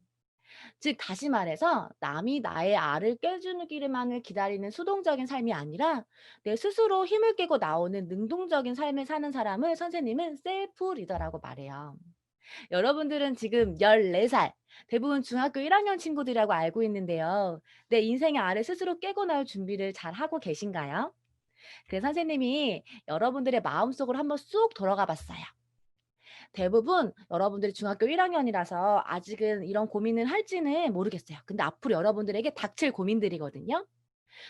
즉 다시 말해서 남이 나의 알을 깨주기만을 기다리는 수동적인 삶이 아니라 내 스스로 힘을 깨고 나오는 능동적인 삶을 사는 사람을 선생님은 셀프 리더라고 말해요. 여러분들은 지금 14살, 대부분 중학교 1학년 친구들이라고 알고 있는데요. 내 인생의 알을 스스로 깨고 나올 준비를 잘 하고 계신가요? 그래서 선생님이 여러분들의 마음속으로 한번 쑥 돌아가 봤어요. 대부분 여러분들이 중학교 1학년이라서 아직은 이런 고민을 할지는 모르겠어요. 근데 앞으로 여러분들에게 닥칠 고민들이거든요.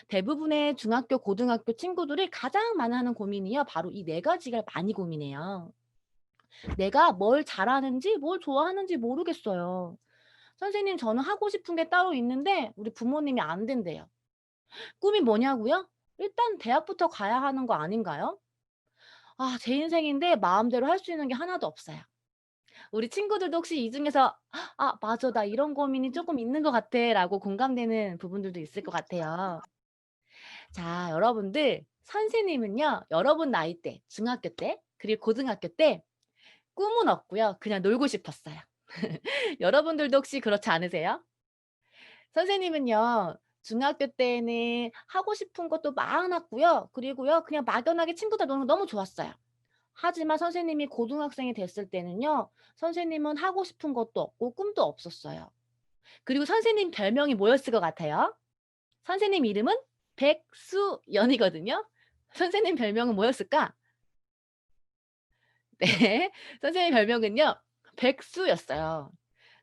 대부분의 중학교, 고등학교 친구들이 가장 많이 하는 고민이요. 바로 이 네 가지가 많이 고민해요. 내가 뭘 잘하는지, 뭘 좋아하는지 모르겠어요. 선생님, 저는 하고 싶은 게 따로 있는데 우리 부모님이 안 된대요. 꿈이 뭐냐고요? 일단 대학부터 가야 하는 거 아닌가요? 아, 제 인생인데 마음대로 할 수 있는 게 하나도 없어요. 우리 친구들도 혹시 이 중에서 "아 맞아. 나 이런 고민이 조금 있는 것 같아."라고 공감되는 부분들도 있을 것 같아요. 자, 여러분들 선생님은요. 여러분 나이 때, 중학교 때 그리고 고등학교 때 꿈은 없고요. 그냥 놀고 싶었어요. 여러분들도 혹시 그렇지 않으세요? 선생님은요. 중학교 때는 하고 싶은 것도 많았고요. 그리고요. 그냥 막연하게 친구들 노는 거 너무 좋았어요. 하지만 선생님이 고등학생이 됐을 때는요. 선생님은 하고 싶은 것도 없고 꿈도 없었어요. 그리고 선생님 별명이 뭐였을 것 같아요? 선생님 이름은 백수연이거든요. 선생님 별명은 뭐였을까? 네. 선생님 별명은요. 백수였어요.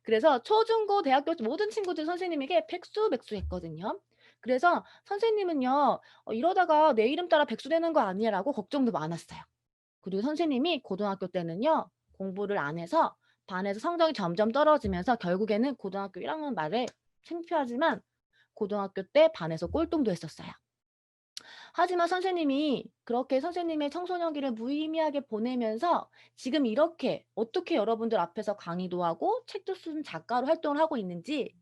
그래서 초중고 대학교 모든 친구들 선생님에게 백수 백수했거든요. 그래서 선생님은요. 이러다가 내 이름 따라 백수 되는 거 아니야라고 걱정도 많았어요. 그리고 선생님이 고등학교 때는요. 공부를 안 해서 반에서 성적이 점점 떨어지면서 결국에는 고등학교 1학년 말에 창피하지만 고등학교 때 반에서 꼴등도 했었어요. 하지만 선생님이 그렇게 선생님의 청소년기를 무의미하게 보내면서 지금 이렇게 어떻게 여러분들 앞에서 강의도 하고 책도 쓴 작가로 활동을 하고 있는지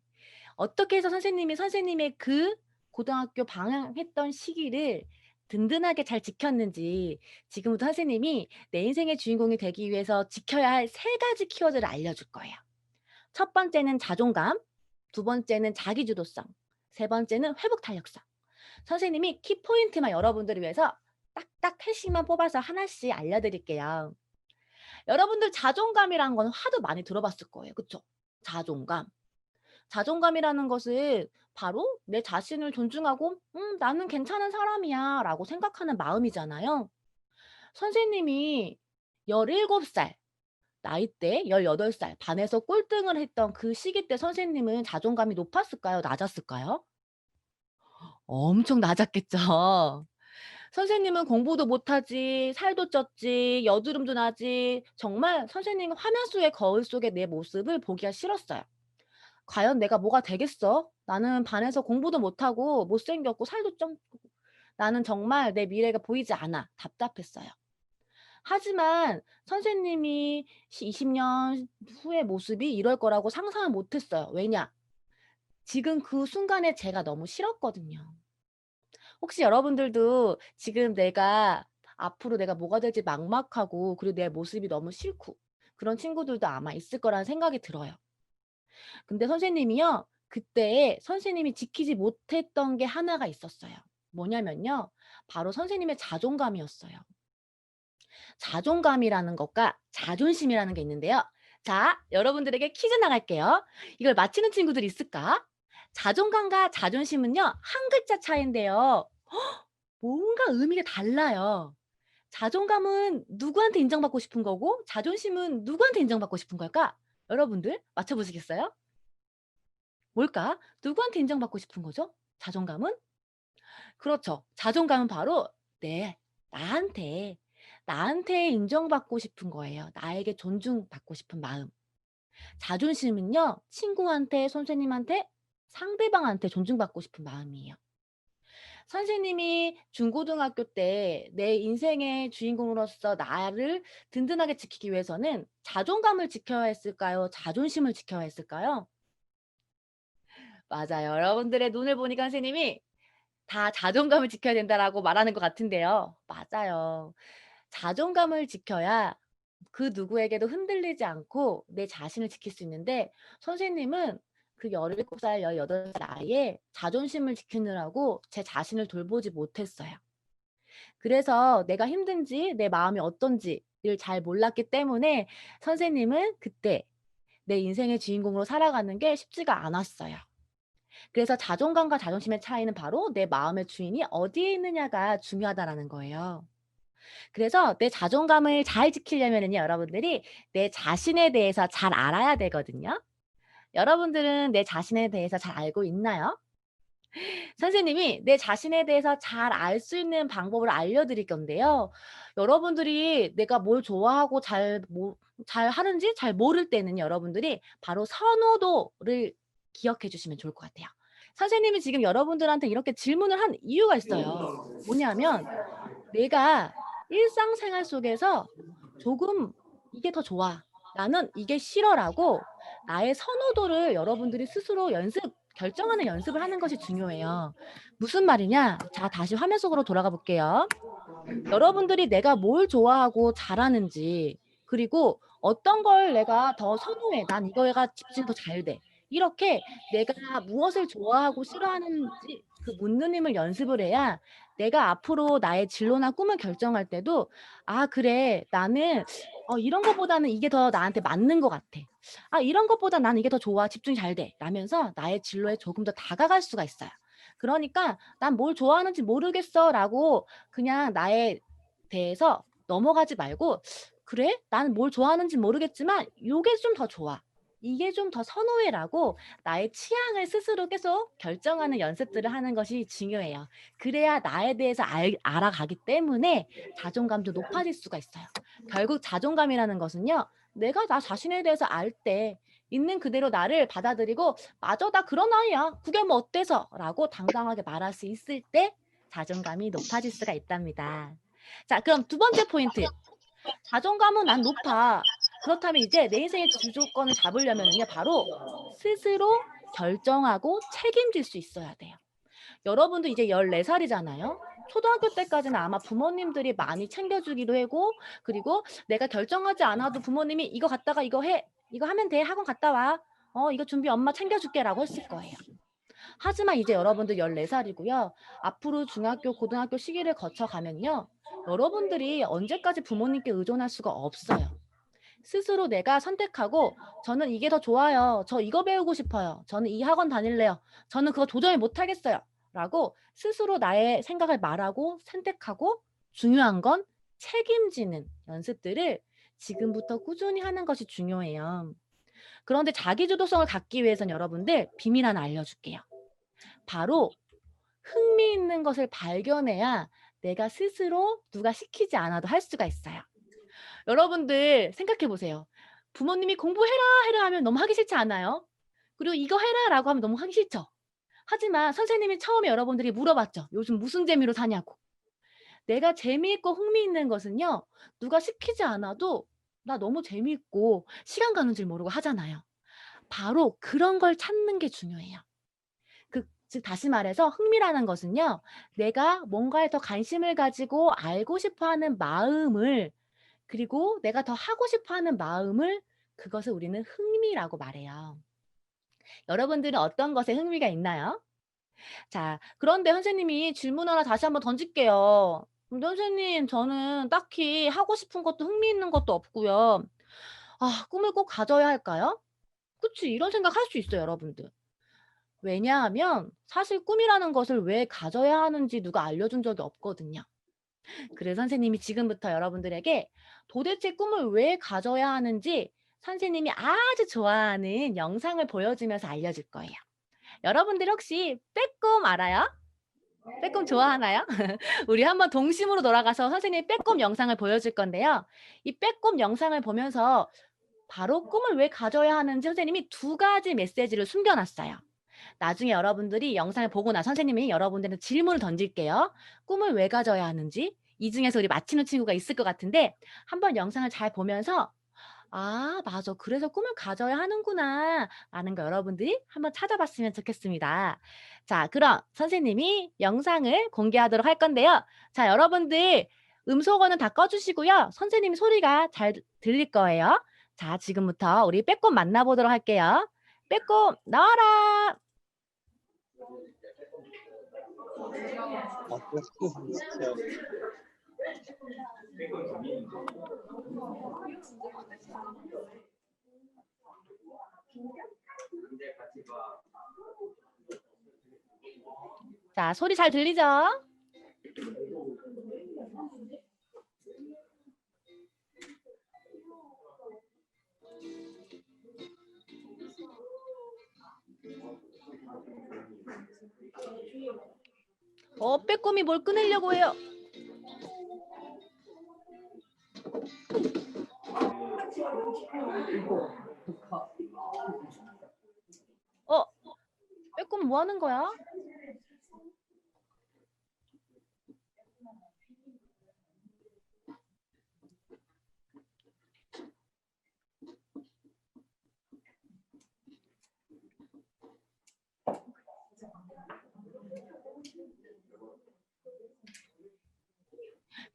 어떻게 해서 선생님이 선생님의 그 고등학교 방황했던 시기를 든든하게 잘 지켰는지 지금부터 선생님이 내 인생의 주인공이 되기 위해서 지켜야 할 3가지 키워드를 알려줄 거예요. 첫 번째는 자존감, 두 번째는 자기주도성, 세 번째는 회복 탄력성. 선생님이 키포인트만 여러분들을 위해서 딱딱 핵심만 뽑아서 하나씩 알려드릴게요. 여러분들 자존감이란 건 하도 많이 들어봤을 거예요. 그쵸? 자존감. 자존감이라는 것은 바로 내 자신을 존중하고 나는 괜찮은 사람이야 라고 생각하는 마음이잖아요. 선생님이 17살 나이 때 18살 반에서 꼴등을 했던 그 시기 때 선생님은 자존감이 높았을까요? 낮았을까요? 엄청 낮았겠죠. 선생님은 공부도 못하지, 살도 쪘지, 여드름도 나지, 정말 선생님은 화면 속의 거울 속의 내 모습을 보기가 싫었어요. 과연 내가 뭐가 되겠어? 나는 반에서 공부도 못하고 못생겼고 살도 좀 나는 정말 내 미래가 보이지 않아. 답답했어요. 하지만 선생님이 20년 후의 모습이 이럴 거라고 상상을 못했어요. 왜냐? 지금 그 순간에 제가 너무 싫었거든요. 혹시 여러분들도 지금 내가 앞으로 내가 뭐가 될지 막막하고 그리고 내 모습이 너무 싫고 그런 친구들도 아마 있을 거라는 생각이 들어요. 근데 선생님이요. 그때 선생님이 지키지 못했던 게 하나가 있었어요. 뭐냐면요. 바로 선생님의 자존감이었어요. 자존감이라는 것과 자존심이라는 게 있는데요. 자, 여러분들에게 퀴즈 나갈게요. 이걸 맞히는 친구들이 있을까? 자존감과 자존심은요, 한 글자 차이인데요. 뭔가 의미가 달라요. 자존감은 누구한테 인정받고 싶은 거고, 자존심은 누구한테 인정받고 싶은 걸까? 여러분들 맞춰보시겠어요? 뭘까? 누구한테 인정받고 싶은 거죠? 자존감은? 그렇죠. 자존감은 바로 나한테, 나한테 인정받고 싶은 거예요. 나에게 존중받고 싶은 마음. 자존심은요, 친구한테, 선생님한테, 상대방한테 존중받고 싶은 마음이에요. 선생님이 중고등학교 때 내 인생의 주인공으로서 나를 든든하게 지키기 위해서는 자존감을 지켜야 했을까요? 자존심을 지켜야 했을까요? 맞아요. 여러분들의 눈을 보니까 선생님이 다 자존감을 지켜야 된다라고 말하는 것 같은데요. 맞아요. 자존감을 지켜야 그 누구에게도 흔들리지 않고 내 자신을 지킬 수 있는데, 선생님은 그 17살, 18살 나이에 자존심을 지키느라고 제 자신을 돌보지 못했어요. 그래서 내가 힘든지 내 마음이 어떤지를 잘 몰랐기 때문에 선생님은 그때 내 인생의 주인공으로 살아가는 게 쉽지가 않았어요. 그래서 자존감과 자존심의 차이는 바로 내 마음의 주인이 어디에 있느냐가 중요하다라는 거예요. 그래서 내 자존감을 잘 지키려면은요, 여러분들이 내 자신에 대해서 잘 알아야 되거든요. 여러분들은 내 자신에 대해서 잘 알고 있나요? 선생님이 내 자신에 대해서 잘 알 수 있는 방법을 알려드릴 건데요. 여러분들이 내가 뭘 좋아하고 잘 하는지 잘 모를 때는 여러분들이 바로 선호도를 기억해 주시면 좋을 것 같아요. 선생님이 지금 여러분들한테 이렇게 질문을 한 이유가 있어요. 뭐냐면 내가 일상생활 속에서 조금 이게 더 좋아, 나는 이게 싫어라고 나의 선호도를 여러분들이 스스로 결정하는 연습을 하는 것이 중요해요. 무슨 말이냐? 자, 다시 화면 속으로 돌아가 볼게요. 여러분들이 내가 뭘 좋아하고 잘하는지, 그리고 어떤 걸 내가 더 선호해, 난 이거가 집중이 더 잘 돼, 이렇게 내가 무엇을 좋아하고 싫어하는지 그 묻는 힘을 연습을 해야 내가 앞으로 나의 진로나 꿈을 결정할 때도 아 그래, 나는 이런 것보다는 이게 더 나한테 맞는 것 같아, 아 이런 것보다 나는 이게 더 좋아, 집중이 잘 돼, 라면서 나의 진로에 조금 더 다가갈 수가 있어요. 그러니까 난 뭘 좋아하는지 모르겠어 라고 그냥 나에 대해서 넘어가지 말고, 그래? 나는 뭘 좋아하는지 모르겠지만 요게 좀 더 좋아, 이게 좀 더 선호해라고 나의 취향을 스스로 계속 결정하는 연습들을 하는 것이 중요해요. 그래야 나에 대해서 알아가기 때문에 자존감도 높아질 수가 있어요. 결국 자존감이라는 것은요, 내가 나 자신에 대해서 알 때 있는 그대로 나를 받아들이고 맞아, 나 그런 아이야, 그게 뭐 어때서 라고 당당하게 말할 수 있을 때 자존감이 높아질 수가 있답니다. 자, 그럼 두 번째 포인트. 자존감은 난 높아. 그렇다면 이제 내 인생의 주도권을 잡으려면은요, 바로 스스로 결정하고 책임질 수 있어야 돼요. 여러분도 이제 14살이잖아요. 초등학교 때까지는 아마 부모님들이 많이 챙겨주기도 하고, 그리고 내가 결정하지 않아도 부모님이 이거 갔다가 이거 해, 이거 하면 돼, 학원 갔다 와, 이거 준비 엄마 챙겨줄게 라고 했을 거예요. 하지만 이제 여러분들 14살이고요. 앞으로 중학교, 고등학교 시기를 거쳐가면요, 여러분들이 언제까지 부모님께 의존할 수가 없어요. 스스로 내가 선택하고 저는 이게 더 좋아요, 저 이거 배우고 싶어요, 저는 이 학원 다닐래요, 저는 그거 도저히 못하겠어요 라고 스스로 나의 생각을 말하고 선택하고, 중요한 건 책임지는 연습들을 지금부터 꾸준히 하는 것이 중요해요. 그런데 자기주도성을 갖기 위해서는 여러분들 비밀 하나 알려줄게요. 바로 흥미있는 것을 발견해야 내가 스스로 누가 시키지 않아도 할 수가 있어요. 여러분들 생각해 보세요. 부모님이 공부해라 해라 하면 너무 하기 싫지 않아요? 그리고 이거 해라 라고 하면 너무 하기 싫죠? 하지만 선생님이 처음에 여러분들이 물어봤죠. 요즘 무슨 재미로 사냐고. 내가 재미있고 흥미있는 것은요, 누가 시키지 않아도 나 너무 재미있고 시간 가는 줄 모르고 하잖아요. 바로 그런 걸 찾는 게 중요해요. 즉 다시 말해서 흥미라는 것은요, 내가 뭔가에 더 관심을 가지고 알고 싶어하는 마음을, 그리고 내가 더 하고 싶어하는 마음을, 그것을 우리는 흥미라고 말해요. 여러분들은 어떤 것에 흥미가 있나요? 자, 그런데 선생님이 질문 하나 다시 한번 던질게요. 선생님, 저는 딱히 하고 싶은 것도 흥미있는 것도 없고요. 아, 꿈을 꼭 가져야 할까요? 그치, 이런 생각 할 수 있어요, 여러분들. 왜냐하면 사실 꿈이라는 것을 왜 가져야 하는지 누가 알려준 적이 없거든요. 그래서 선생님이 지금부터 여러분들에게 도대체 꿈을 왜 가져야 하는지 선생님이 아주 좋아하는 영상을 보여주면서 알려줄 거예요. 여러분들 혹시 빼꼼 알아요? 빼꼼 좋아하나요? 우리 한번 동심으로 돌아가서 선생님이 빼꼼 영상을 보여줄 건데요. 이 빼꼼 영상을 보면서 바로 꿈을 왜 가져야 하는지 선생님이 두 가지 메시지를 숨겨놨어요. 나중에 여러분들이 영상을 보고 나 선생님이 여러분들한테 질문을 던질게요. 꿈을 왜 가져야 하는지 이 중에서 우리 맞히는 친구가 있을 것 같은데 한번 영상을 잘 보면서 아, 맞아. 그래서 꿈을 가져야 하는구나 라는 거 여러분들이 한번 찾아봤으면 좋겠습니다. 자, 그럼 선생님이 영상을 공개하도록 할 건데요. 자, 여러분들 음소거는 다 꺼주시고요. 선생님 소리가 잘 들릴 거예요. 자, 지금부터 우리 빼꼼 만나보도록 할게요. 빼꼼 나와라. 자, 소리 잘 들리죠? 빼꼼이 뭘 끊으려고 해요? 빼꼼 뭐 하는 거야?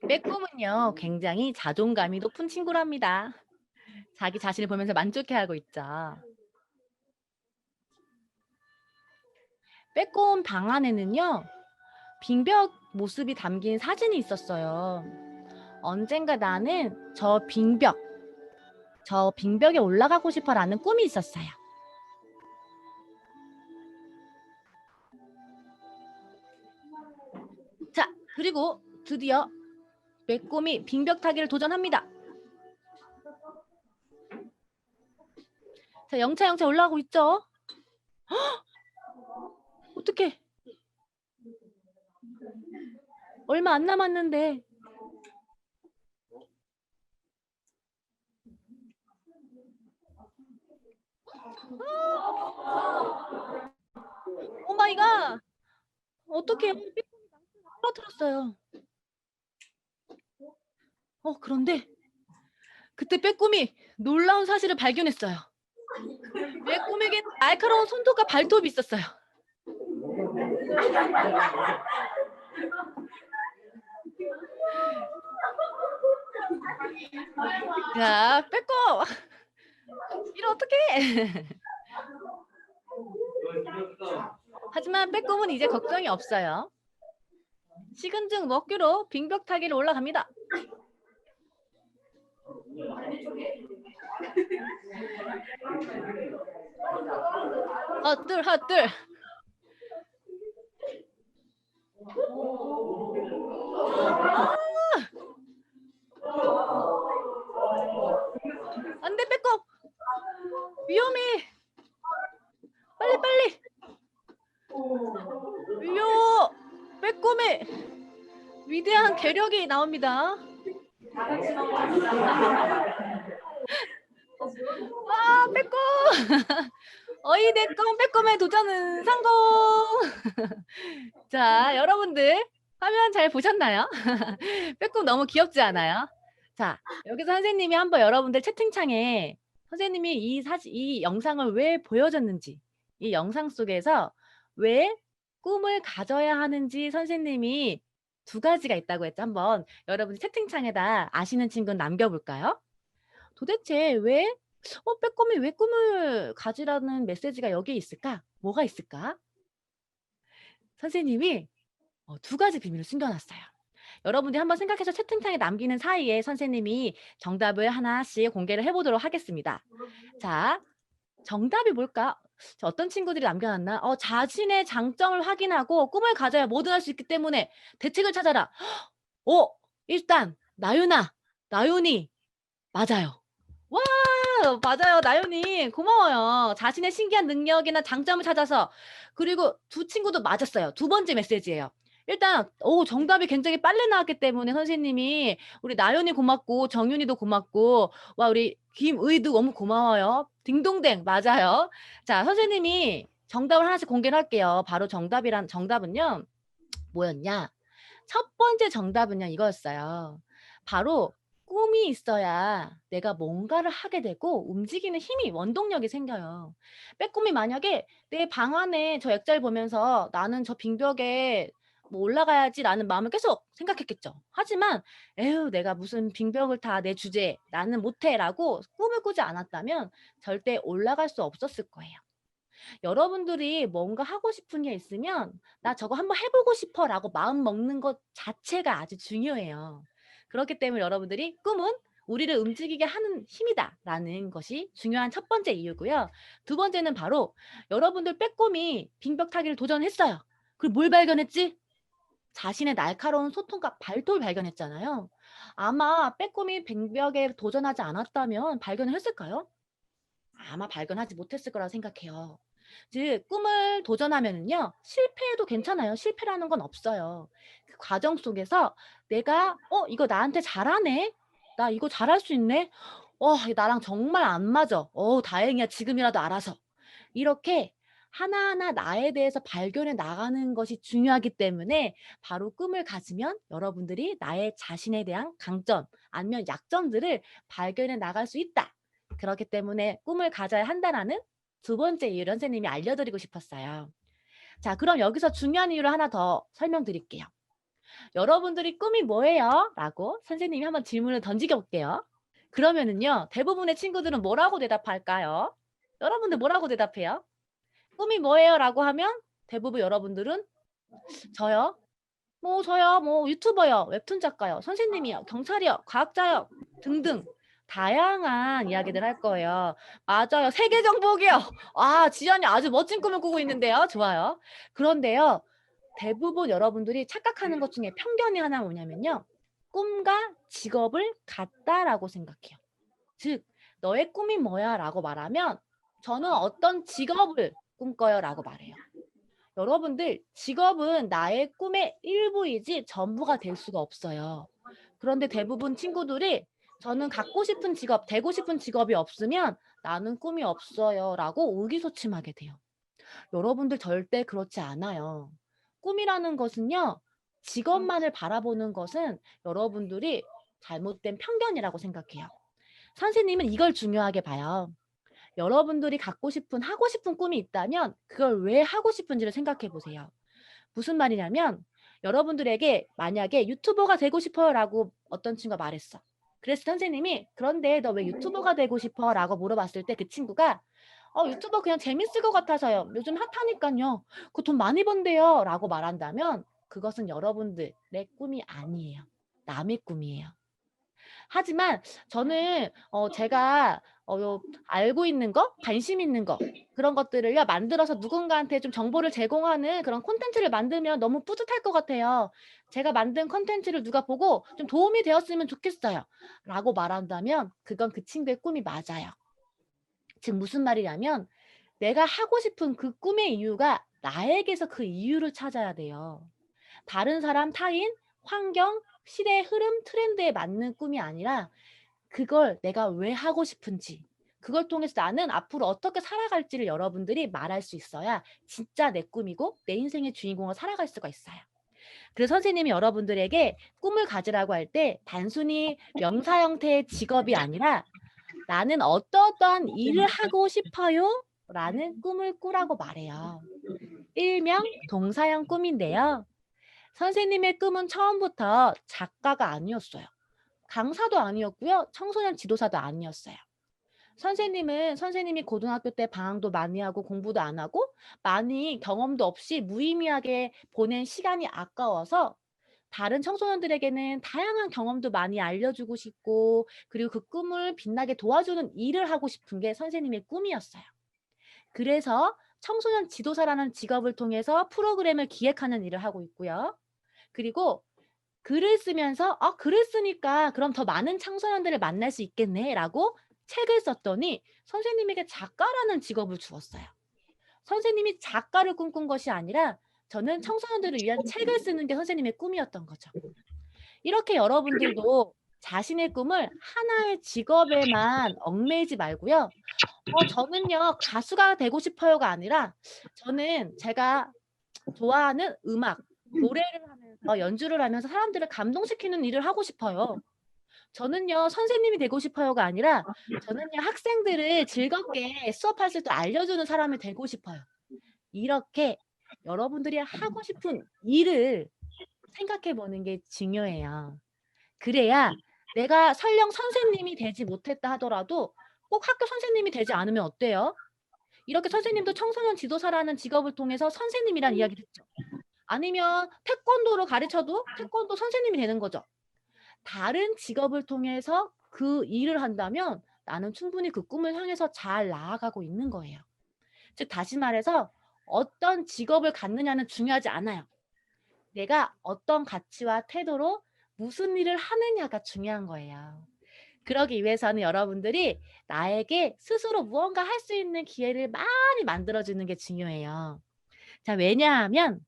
빼꼼은요, 굉장히 자존감이 높은 친구랍니다. 자기 자신을 보면서 만족해하고 있죠. 빼꼼 방 안에는요, 빙벽 모습이 담긴 사진이 있었어요. 언젠가 나는 저 빙벽에 올라가고 싶어라는 꿈이 있었어요. 자, 그리고 드디어 빼꼼이 빙벽 타기를 도전합니다. 자, 영차 올라가고 있죠? 어떡해. 얼마 안 남았는데. 오 마이 갓. 어떡해. 빼꼼이 떨어뜨렸어요. 그런데 그때 빼꼼이 놀라운 사실을 발견했어요. 빼꼼에게 날카로운 손톱과 발톱이 있었어요. 야, 빼꼼! 이러 어떡해! 하지만 빼꼼은 이제 걱정이 없어요. 식은죽 먹기로 빙벽 타기를 올라갑니다. 헛들. 안 돼, 빼꼼! 위험해! 빨리! 빼꼼의 위대한 괴력이 나옵니다. 빼꼼! 어이대꼼 빼꼼의 도전은 성공! 자, 여러분들 화면 잘 보셨나요? 빼꼼 너무 귀엽지 않아요? 자, 여기서 선생님이 한번 여러분들 채팅창에 선생님이 이 영상을 왜 보여줬는지, 이 영상 속에서 왜 꿈을 가져야 하는지 선생님이 두 가지가 있다고 했죠. 한번 여러분 채팅창에다 아시는 친구는 남겨볼까요? 도대체 왜 빼꼼이 왜 꿈을 가지라는 메시지가 여기에 있을까? 뭐가 있을까? 선생님이 두 가지 비밀을 숨겨놨어요. 여러분들이 한번 생각해서 채팅창에 남기는 사이에 선생님이 정답을 하나씩 공개를 해보도록 하겠습니다. 자, 정답이 뭘까? 자, 어떤 친구들이 남겨놨나? 자신의 장점을 확인하고 꿈을 가져야 뭐든 할 수 있기 때문에 대책을 찾아라. 일단 나윤이 맞아요. 와, 맞아요. 나윤이 고마워요. 자신의 신기한 능력이나 장점을 찾아서. 그리고 두 친구도 맞았어요. 두 번째 메시지예요. 일단 정답이 굉장히 빨리 나왔기 때문에 선생님이 우리 나윤이 고맙고 정윤이도 고맙고 와 우리 김의도 너무 고마워요. 딩동댕 맞아요. 자, 선생님이 정답을 하나씩 공개를 할게요. 바로 정답은요. 뭐였냐? 첫 번째 정답은요, 이거였어요. 바로 꿈이 있어야 내가 뭔가를 하게 되고 움직이는 힘이, 원동력이 생겨요. 빼꼼히 만약에 내 방 안에 저 액자를 보면서 나는 저 빙벽에 뭐 올라가야지라는 마음을 계속 생각했겠죠. 하지만 에휴, 내가 무슨 빙벽을 타 내 주제에 나는 못해라고 꿈을 꾸지 않았다면 절대 올라갈 수 없었을 거예요. 여러분들이 뭔가 하고 싶은 게 있으면 나 저거 한번 해보고 싶어라고 마음 먹는 것 자체가 아주 중요해요. 그렇기 때문에 여러분들이 꿈은 우리를 움직이게 하는 힘이다라는 것이 중요한 첫 번째 이유고요. 두 번째는 바로 여러분들 빼꼼히 빙벽 타기를 도전했어요. 그리고 뭘 발견했지? 자신의 날카로운 손톱과 발톱을 발견했잖아요. 아마 빼꼼히 빙벽에 도전하지 않았다면 발견을 했을까요? 아마 발견하지 못했을 거라고 생각해요. 즉 꿈을 도전하면은요. 실패해도 괜찮아요. 실패라는 건 없어요. 그 과정 속에서 내가 이거 나한테 잘하네. 나 이거 잘할 수 있네. 이거 나랑 정말 안 맞아. 다행이야. 지금이라도 알아서. 이렇게 하나하나 나에 대해서 발견해 나가는 것이 중요하기 때문에 바로 꿈을 가지면 여러분들이 나의 자신에 대한 강점 아니면 약점들을 발견해 나갈 수 있다. 그렇기 때문에 꿈을 가져야 한다라는 두 번째 이유를 선생님이 알려드리고 싶었어요. 자, 그럼 여기서 중요한 이유를 하나 더 설명드릴게요. 여러분들이 꿈이 뭐예요? 라고 선생님이 한번 질문을 던지게 볼게요. 그러면은요, 대부분의 친구들은 뭐라고 대답할까요? 여러분들 뭐라고 대답해요? 꿈이 뭐예요? 라고 하면 대부분 여러분들은 저요? 저요, 유튜버요, 웹툰 작가요, 선생님이요, 경찰이요, 과학자요, 등등. 다양한 이야기들 할 거예요. 맞아요. 세계 정복이요. 지연이 아주 멋진 꿈을 꾸고 있는데요. 좋아요. 그런데요. 대부분 여러분들이 착각하는 것 중에 편견이 하나 뭐냐면요. 꿈과 직업을 같다라고 생각해요. 즉, 너의 꿈이 뭐야? 라고 말하면 저는 어떤 직업을 꿈꿔요? 라고 말해요. 여러분들, 직업은 나의 꿈의 일부이지 전부가 될 수가 없어요. 그런데 대부분 친구들이 저는 갖고 싶은 직업, 되고 싶은 직업이 없으면 나는 꿈이 없어요 라고 의기소침하게 돼요. 여러분들 절대 그렇지 않아요. 꿈이라는 것은요, 직업만을 바라보는 것은 여러분들이 잘못된 편견이라고 생각해요. 선생님은 이걸 중요하게 봐요. 여러분들이 갖고 싶은, 하고 싶은 꿈이 있다면 그걸 왜 하고 싶은지를 생각해 보세요. 무슨 말이냐면 여러분들에게 만약에 유튜버가 되고 싶어요 라고 어떤 친구가 말했어. 그래서 선생님이 그런데 너 왜 유튜버가 되고 싶어? 라고 물어봤을 때 그 친구가 유튜버 그냥 재밌을 것 같아서요. 요즘 핫하니까요. 그 돈 많이 번대요. 라고 말한다면 그것은 여러분들의 꿈이 아니에요. 남의 꿈이에요. 하지만 저는 제가 알고 있는 거, 관심 있는 거 그런 것들을요 만들어서 누군가한테 좀 정보를 제공하는 그런 콘텐츠를 만들면 너무 뿌듯할 것 같아요. 제가 만든 콘텐츠를 누가 보고 좀 도움이 되었으면 좋겠어요. 라고 말한다면 그건 그 친구의 꿈이 맞아요. 즉 무슨 말이냐면 내가 하고 싶은 그 꿈의 이유가 나에게서 그 이유를 찾아야 돼요. 다른 사람, 타인, 환경, 시대의 흐름, 트렌드에 맞는 꿈이 아니라 그걸 내가 왜 하고 싶은지 그걸 통해서 나는 앞으로 어떻게 살아갈지를 여러분들이 말할 수 있어야 진짜 내 꿈이고 내 인생의 주인공을 살아갈 수가 있어요. 그래서 선생님이 여러분들에게 꿈을 가지라고 할 때 단순히 명사 형태의 직업이 아니라 나는 어떠한 일을 하고 싶어요? 라는 꿈을 꾸라고 말해요. 일명 동사형 꿈인데요. 선생님의 꿈은 처음부터 작가가 아니었어요. 강사도 아니었고요. 청소년 지도사도 아니었어요. 선생님은 선생님이 고등학교 때 방황도 많이 하고 공부도 안 하고 많이 경험도 없이 무의미하게 보낸 시간이 아까워서 다른 청소년들에게는 다양한 경험도 많이 알려주고 싶고 그리고 그 꿈을 빛나게 도와주는 일을 하고 싶은 게 선생님의 꿈이었어요. 그래서 청소년 지도사라는 직업을 통해서 프로그램을 기획하는 일을 하고 있고요. 그리고 글을 쓰면서 글을 쓰니까 그럼 더 많은 청소년들을 만날 수 있겠네라고 책을 썼더니 선생님에게 작가라는 직업을 주었어요. 선생님이 작가를 꿈꾼 것이 아니라 저는 청소년들을 위한 책을 쓰는 게 선생님의 꿈이었던 거죠. 이렇게 여러분들도 자신의 꿈을 하나의 직업에만 얽매이지 말고요. 저는요, 가수가 되고 싶어요가 아니라 저는 제가 좋아하는 음악, 노래를 하면서 연주를 하면서 사람들을 감동시키는 일을 하고 싶어요. 저는요, 선생님이 되고 싶어요가 아니라 저는요, 학생들을 즐겁게 수업할 때 알려주는 사람이 되고 싶어요. 이렇게 여러분들이 하고 싶은 일을 생각해 보는 게 중요해요. 그래야 내가 설령 선생님이 되지 못했다 하더라도 꼭 학교 선생님이 되지 않으면 어때요? 이렇게 선생님도 청소년 지도사라는 직업을 통해서 선생님이란 이야기 듣죠. 아니면 태권도를 가르쳐도 태권도 선생님이 되는 거죠. 다른 직업을 통해서 그 일을 한다면 나는 충분히 그 꿈을 향해서 잘 나아가고 있는 거예요. 즉 다시 말해서 어떤 직업을 갖느냐는 중요하지 않아요. 내가 어떤 가치와 태도로 무슨 일을 하느냐가 중요한 거예요. 그러기 위해서는 여러분들이 나에게 스스로 무언가 할 수 있는 기회를 많이 만들어주는 게 중요해요. 자, 왜냐하면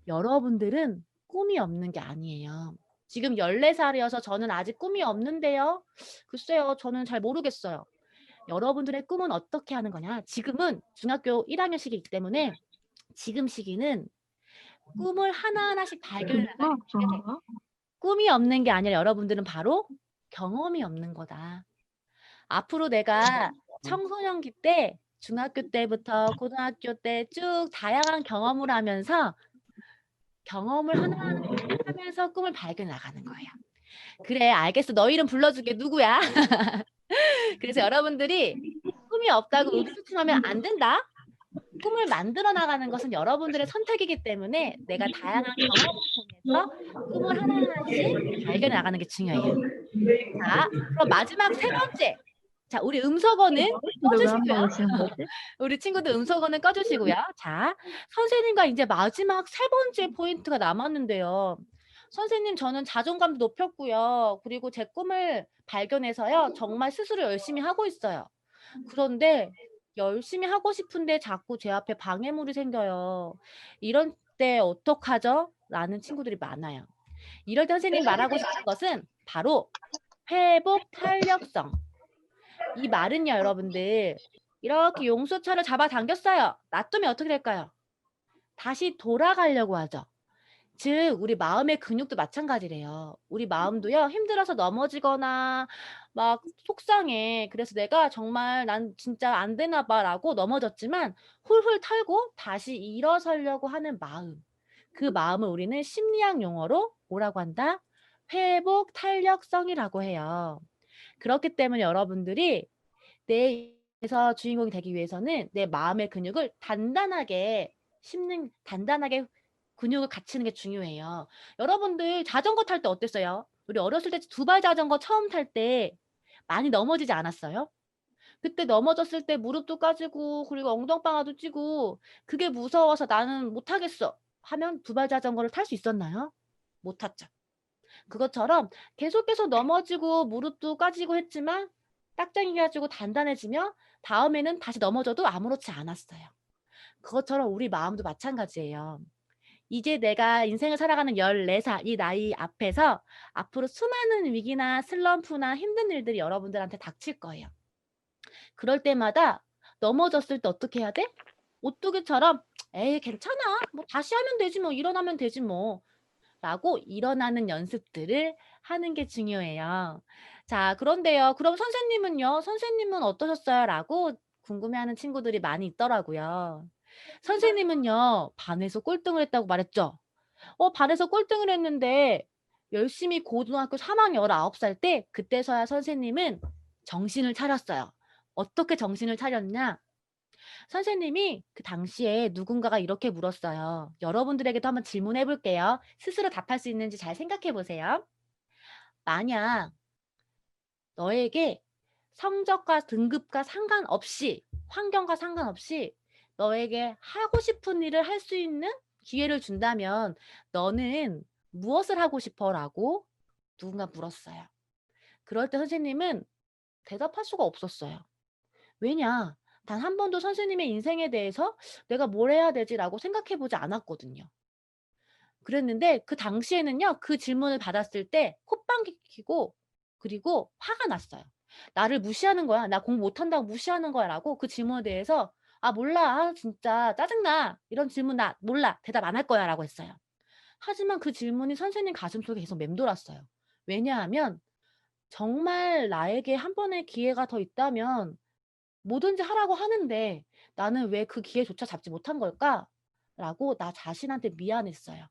여러분들은 꿈이 없는 게 아니에요. 지금 14살이어서 저는 아직 꿈이 없는데요. 글쎄요, 저는 잘 모르겠어요. 여러분들의 꿈은 어떻게 하는 거냐? 지금은 중학교 1학년 시기이기 때문에 지금 시기는 꿈을 하나하나씩 발견해 나가야 돼요. 꿈이 없는 게 아니라 여러분들은 바로 경험이 없는 거다. 앞으로 내가 청소년기 때, 중학교 때부터 고등학교 때 쭉 다양한 경험을 하면서 경험을 하나하나 하면서 꿈을 발견해 나가는 거예요. 그래, 알겠어. 너 이름 불러줄게. 누구야? 그래서 여러분들이 꿈이 없다고 의기소침하면 안 된다. 꿈을 만들어 나가는 것은 여러분들의 선택이기 때문에 내가 다양한 경험을 통해서 꿈을 하나하나씩 발견해 나가는 게 중요해요. 자, 그럼 마지막 세 번째. 자, 우리 음소거는 꺼주시고요. 우리 친구들 음소거는 꺼주시고요. 자, 선생님과 이제 마지막 세 번째 포인트가 남았는데요. 선생님, 저는 자존감도 높였고요. 그리고 제 꿈을 발견해서요. 정말 스스로 열심히 하고 있어요. 그런데 열심히 하고 싶은데 자꾸 제 앞에 방해물이 생겨요. 이런 때 어떡하죠? 라는 친구들이 많아요. 이럴 때 선생님이 말하고 싶은 것은 바로 회복 탄력성. 이 말은요, 여러분들. 이렇게 용수철을 잡아당겼어요. 놔두면 어떻게 될까요? 다시 돌아가려고 하죠. 즉 우리 마음의 근육도 마찬가지래요. 우리 마음도요, 힘들어서 넘어지거나 막 속상해. 그래서 내가 정말 난 진짜 안 되나 봐라고 넘어졌지만 훌훌 털고 다시 일어서려고 하는 마음. 그 마음을 우리는 심리학 용어로 뭐라고 한다? 회복 탄력성이라고 해요. 그렇기 때문에 여러분들이 내에서 주인공이 되기 위해서는 내 마음의 근육을 단단하게 단단하게 근육을 갖추는 게 중요해요. 여러분들 자전거 탈 때 어땠어요? 우리 어렸을 때 두발 자전거 처음 탈 때 많이 넘어지지 않았어요? 그때 넘어졌을 때 무릎도 까지고 그리고 엉덩방아도 찌고 그게 무서워서 나는 못하겠어 하면 두발 자전거를 탈 수 있었나요? 못 탔죠. 그것처럼 계속해서 넘어지고 무릎도 까지고 했지만 딱정이 가지고 단단해지며 다음에는 다시 넘어져도 아무렇지 않았어요. 그것처럼 우리 마음도 마찬가지예요. 이제 내가 인생을 살아가는 14살 이 나이 앞에서 앞으로 수많은 위기나 슬럼프나 힘든 일들이 여러분들한테 닥칠 거예요. 그럴 때마다 넘어졌을 때 어떻게 해야 돼? 오뚜기처럼 에이 괜찮아. 뭐 다시 하면 되지 뭐 일어나면 되지 뭐. 라고 일어나는 연습들을 하는 게 중요해요. 자, 그런데요. 그럼 선생님은요? 선생님은 어떠셨어요? 라고 궁금해하는 친구들이 많이 있더라고요. 선생님은요. 반에서 꼴등을 했다고 말했죠. 반에서 꼴등을 했는데 열심히 고등학교 3학년 19살 때 그때서야 선생님은 정신을 차렸어요. 어떻게 정신을 차렸냐? 선생님이 그 당시에 누군가가 이렇게 물었어요. 여러분들에게도 한번 질문해 볼게요. 스스로 답할 수 있는지 잘 생각해 보세요. 만약 너에게 성적과 등급과 상관없이 환경과 상관없이 너에게 하고 싶은 일을 할 수 있는 기회를 준다면 너는 무엇을 하고 싶어? 라고 누군가 물었어요. 그럴 때 선생님은 대답할 수가 없었어요. 왜냐? 단 한 번도 선생님의 인생에 대해서 내가 뭘 해야 되지라고 생각해 보지 않았거든요. 그랬는데 그 당시에는요. 그 질문을 받았을 때 콧방귀 뀌고 그리고 화가 났어요. '나를 무시하는 거야. 나 공부 못한다고 무시하는 거야.'라고 그 질문에 대해서 "아 몰라. 아 진짜 짜증나. 이런 질문 나 몰라. 대답 안 할 거야."라고 했어요. 하지만 그 질문이 선생님 가슴속에 계속 맴돌았어요. 왜냐하면 정말 나에게 한 번의 기회가 더 있다면 뭐든지 하라고 하는데 '나는 왜 그 기회조차 잡지 못한 걸까?'라고 나 자신한테 미안했어요.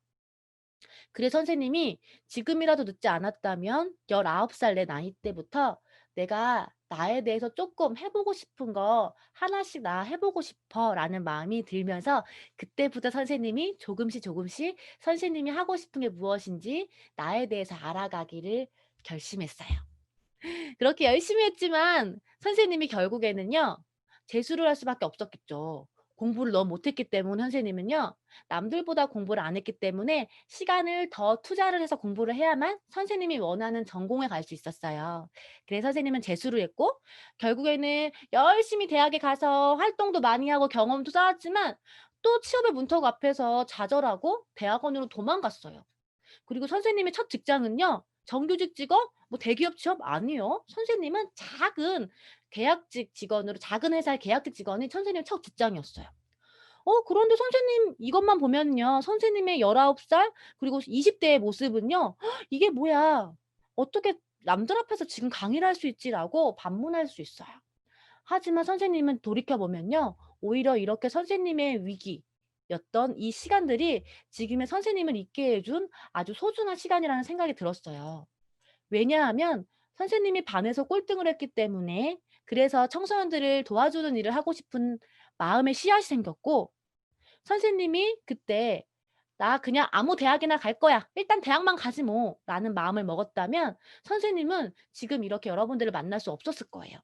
그래서 선생님이 지금이라도 늦지 않았다면 19살 내 나이 때부터 내가 나에 대해서 조금 해보고 싶은 거 하나씩 나 해보고 싶어라는 마음이 들면서 그때부터 선생님이 조금씩 조금씩 선생님이 하고 싶은 게 무엇인지 나에 대해서 알아가기를 결심했어요. 그렇게 열심히 했지만 선생님이 결국에는요. 재수를 할 수밖에 없었겠죠. 공부를 너무 못했기 때문에 선생님은요. 남들보다 공부를 안 했기 때문에 시간을 더 투자를 해서 공부를 해야만 선생님이 원하는 전공에 갈 수 있었어요. 그래서 선생님은 재수를 했고 결국에는 열심히 대학에 가서 활동도 많이 하고 경험도 쌓았지만 또 취업의 문턱 앞에서 좌절하고 대학원으로 도망갔어요. 그리고 선생님의 첫 직장은요. 정규직 직업, 뭐 대기업 취업 아니요. 선생님은 작은 계약직 직원으로 작은 회사의 계약직 직원이 선생님 첫 직장이었어요. 그런데 선생님 이것만 보면요. 선생님의 19살 그리고 20 대의 모습은요. "이게 뭐야? 어떻게 남들 앞에서 지금 강의를 할 수 있지?"라고 반문할 수 있어요. 하지만 선생님은 돌이켜 보면요. 오히려 이렇게 선생님의 위기였던 이 시간들이 지금의 선생님을 있게 해준 아주 소중한 시간이라는 생각이 들었어요. 왜냐하면 선생님이 반에서 꼴등을 했기 때문에 그래서 청소년들을 도와주는 일을 하고 싶은 마음의 씨앗이 생겼고 선생님이 그때 '나 그냥 아무 대학이나 갈 거야. 일단 대학만 가지 뭐.'라는 마음을 먹었다면 선생님은 지금 이렇게 여러분들을 만날 수 없었을 거예요.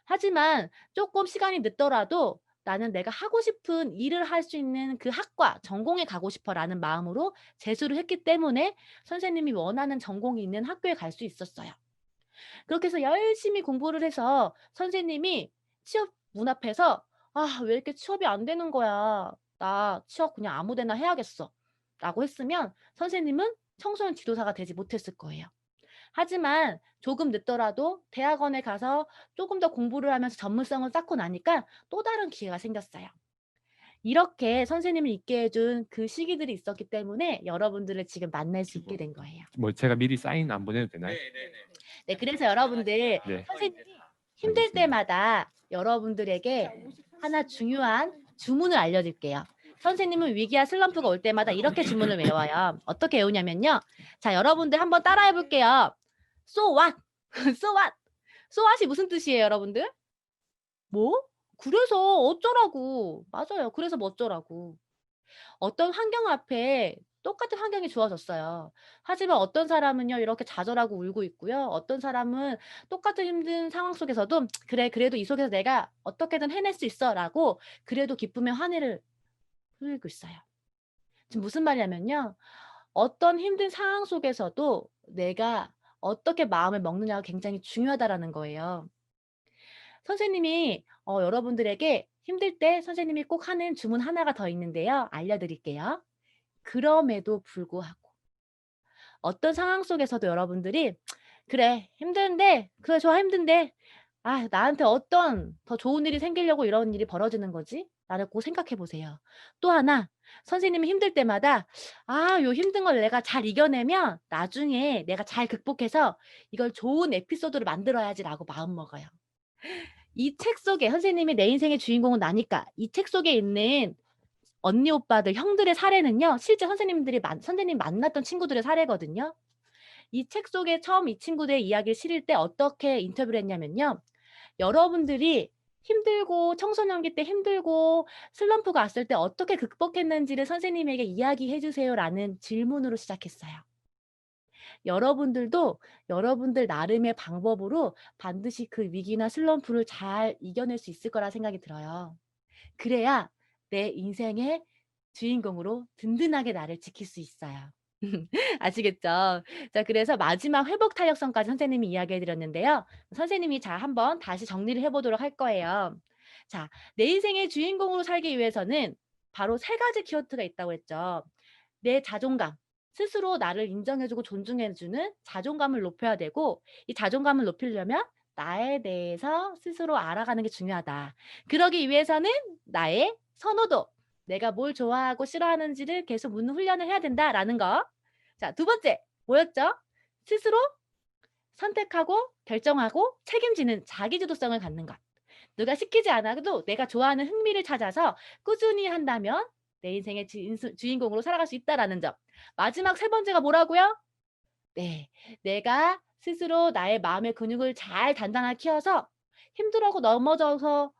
하지만 조금 시간이 늦더라도 '나는 내가 하고 싶은 일을 할 수 있는 그 학과, 전공에 가고 싶어.'라는 마음으로 재수를 했기 때문에 선생님이 원하는 전공이 있는 학교에 갈 수 있었어요. 그렇게 해서 열심히 공부를 해서 선생님이 취업 문 앞에서 '아 왜 이렇게 취업이 안 되는 거야. 나 취업 그냥 아무 데나 해야겠어.'라고 했으면 선생님은 청소년 지도사가 되지 못했을 거예요. 하지만 조금 늦더라도 대학원에 가서 조금 더 공부를 하면서 전문성을 쌓고 나니까 또 다른 기회가 생겼어요. 이렇게 선생님을 있게 해준 그 시기들이 있었기 때문에 여러분들을 지금 만날 수 있게 된 거예요. 뭐 제가 미리 사인 안 보내도 되나요? 네, 그래서 여러분들 네. 선생님이 힘들 알겠습니다. 때마다 여러분들에게 하나 중요한 주문을 알려드릴게요. 선생님은 위기와 슬럼프가 올 때마다 이렇게 주문을 외워요. 어떻게 외우냐면요. 자, 여러분들 한번 따라해 볼게요. So what? So what? So what이 무슨 뜻이에요, 여러분들? 뭐? 그래서 어쩌라고. 맞아요. 그래서 뭐 어쩌라고. 어떤 환경 앞에 똑같은 환경이 주어졌어요. 하지만 어떤 사람은요, 이렇게 좌절하고 울고 있고요. 어떤 사람은 똑같은 힘든 상황 속에서도 그래, 그래도 이 속에서 내가 어떻게든 해낼 수 있어. 라고 그래도 기쁨의 환희를 흘리고 있어요. 지금 무슨 말이냐면요. 어떤 힘든 상황 속에서도 내가 어떻게 마음을 먹느냐가 굉장히 중요하다라는 거예요. 선생님이 여러분들에게 힘들 때 선생님이 꼭 하는 주문 하나가 더 있는데요. 알려드릴게요. 그럼에도 불구하고 어떤 상황 속에서도 여러분들이 그래 힘든데 그래 좋아 힘든데 아 나한테 어떤 더 좋은 일이 생기려고 이런 일이 벌어지는 거지? 라고 생각해 보세요. 또 하나 선생님이 힘들 때마다 아 요 힘든 걸 내가 잘 이겨내면 나중에 내가 잘 극복해서 이걸 좋은 에피소드를 만들어야지라고 마음 먹어요. 이 책 속에 선생님이 내 인생의 주인공은 나니까 이 책 속에 있는 언니 오빠들 형들의 사례는요. 실제 선생님 만났던 친구들의 사례거든요. 이 책 속에 처음 이 친구들의 이야기를 실을 때 어떻게 인터뷰를 했냐면요. 여러분들이 힘들고 청소년기 때 힘들고 슬럼프가 왔을 때 어떻게 극복했는지를 선생님에게 이야기해 주세요라는 질문으로 시작했어요. 여러분들도 여러분들 나름의 방법으로 반드시 그 위기나 슬럼프를 잘 이겨낼 수 있을 거라 생각이 들어요. 그래야 내 인생의 주인공으로 든든하게 나를 지킬 수 있어요. 아시겠죠? 자, 그래서 마지막 회복 탄력성까지 선생님이 이야기해 드렸는데요. 선생님이 자, 한번 다시 정리를 해 보도록 할 거예요. 자, 내 인생의 주인공으로 살기 위해서는 바로 세 가지 키워드가 있다고 했죠. 내 자존감, 스스로 나를 인정해 주고 존중해 주는 자존감을 높여야 되고, 이 자존감을 높이려면 나에 대해서 스스로 알아가는 게 중요하다. 그러기 위해서는 나의 선호도, 내가 뭘 좋아하고 싫어하는지를 계속 묻는 훈련을 해야 된다라는 거. 자, 두 번째 뭐였죠? 스스로 선택하고 결정하고 책임지는 자기주도성을 갖는 것. 누가 시키지 않아도 내가 좋아하는 흥미를 찾아서 꾸준히 한다면 내 인생의 주인공으로 살아갈 수 있다라는 점. 마지막 세 번째가 뭐라고요? 네, 내가 스스로 나의 마음의 근육을 잘 단단하게 키워서 힘들어하고 넘어져서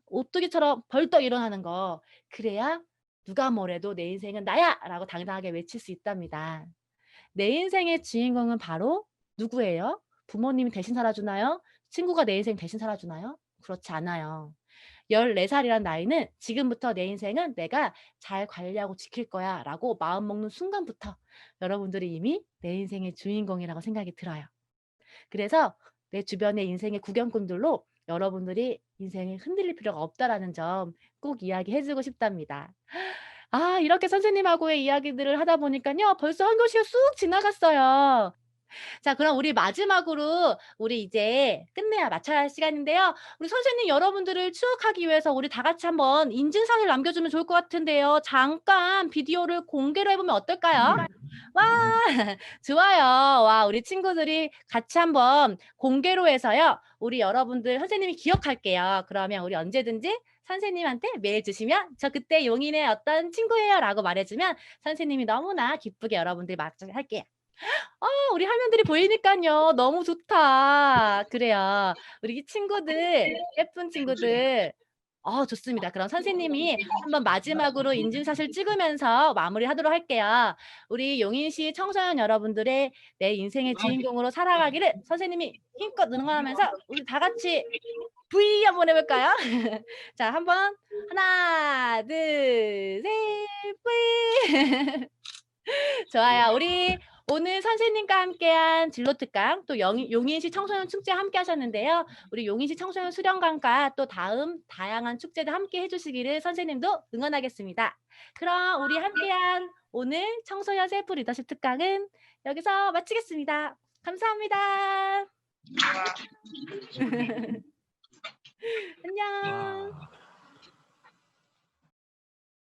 오뚜기처럼 벌떡 일어나는 거. 그래야 누가 뭐래도 내 인생은 나야! 라고 당당하게 외칠 수 있답니다. 내 인생의 주인공은 바로 누구예요? 부모님이 대신 살아주나요? 친구가 내 인생 대신 살아주나요? 그렇지 않아요. 14살이란 나이는 지금부터 내 인생은 내가 잘 관리하고 지킬 거야 라고 마음먹는 순간부터 여러분들이 이미 내 인생의 주인공이라고 생각이 들어요. 그래서 내 주변의 인생의 구경꾼들로 여러분들이 인생을 흔들릴 필요가 없다라는 점 꼭 이야기해주고 싶답니다. 아, 이렇게 선생님하고의 이야기들을 하다 보니까요, 벌써 한 교시가 쑥 지나갔어요. 자, 그럼 우리 마지막으로 우리 이제 끝내야 마쳐야 할 시간인데요. 우리 선생님 여러분들을 추억하기 위해서 우리 다 같이 한번 인증사진을 남겨주면 좋을 것 같은데요. 잠깐 비디오를 공개로 해보면 어떨까요? 와, 좋아요. 와, 우리 친구들이 같이 한번 공개로 해서요. 우리 여러분들 선생님이 기억할게요. 그러면 우리 언제든지 선생님한테 메일 주시면 저 그때 용인의 어떤 친구예요 라고 말해주면 선생님이 너무나 기쁘게 여러분들 맞할게요. 우리 화면들이 보이니까요. 너무 좋다. 그래요. 우리 친구들, 예쁜 친구들. 좋습니다. 그럼 선생님이 한번 마지막으로 인증샷을 찍으면서 마무리하도록 할게요. 우리 용인시 청소년 여러분들의 내 인생의 주인공으로 살아가기를 선생님이 힘껏 응원하면서 우리 다 같이 V 한번 해볼까요? 자, 한번 하나, 둘, 셋, V. 좋아요. 우리 오늘 선생님과 함께한 진로 특강 또 용인시 청소년 축제 함께 하셨는데요. 우리 용인시 청소년 수련관과 또 다음 다양한 축제도 함께 해주시기를 선생님도 응원하겠습니다. 그럼 우리 함께한 오늘 청소년 셀프 리더십 특강은 여기서 마치겠습니다. 감사합니다. 안녕.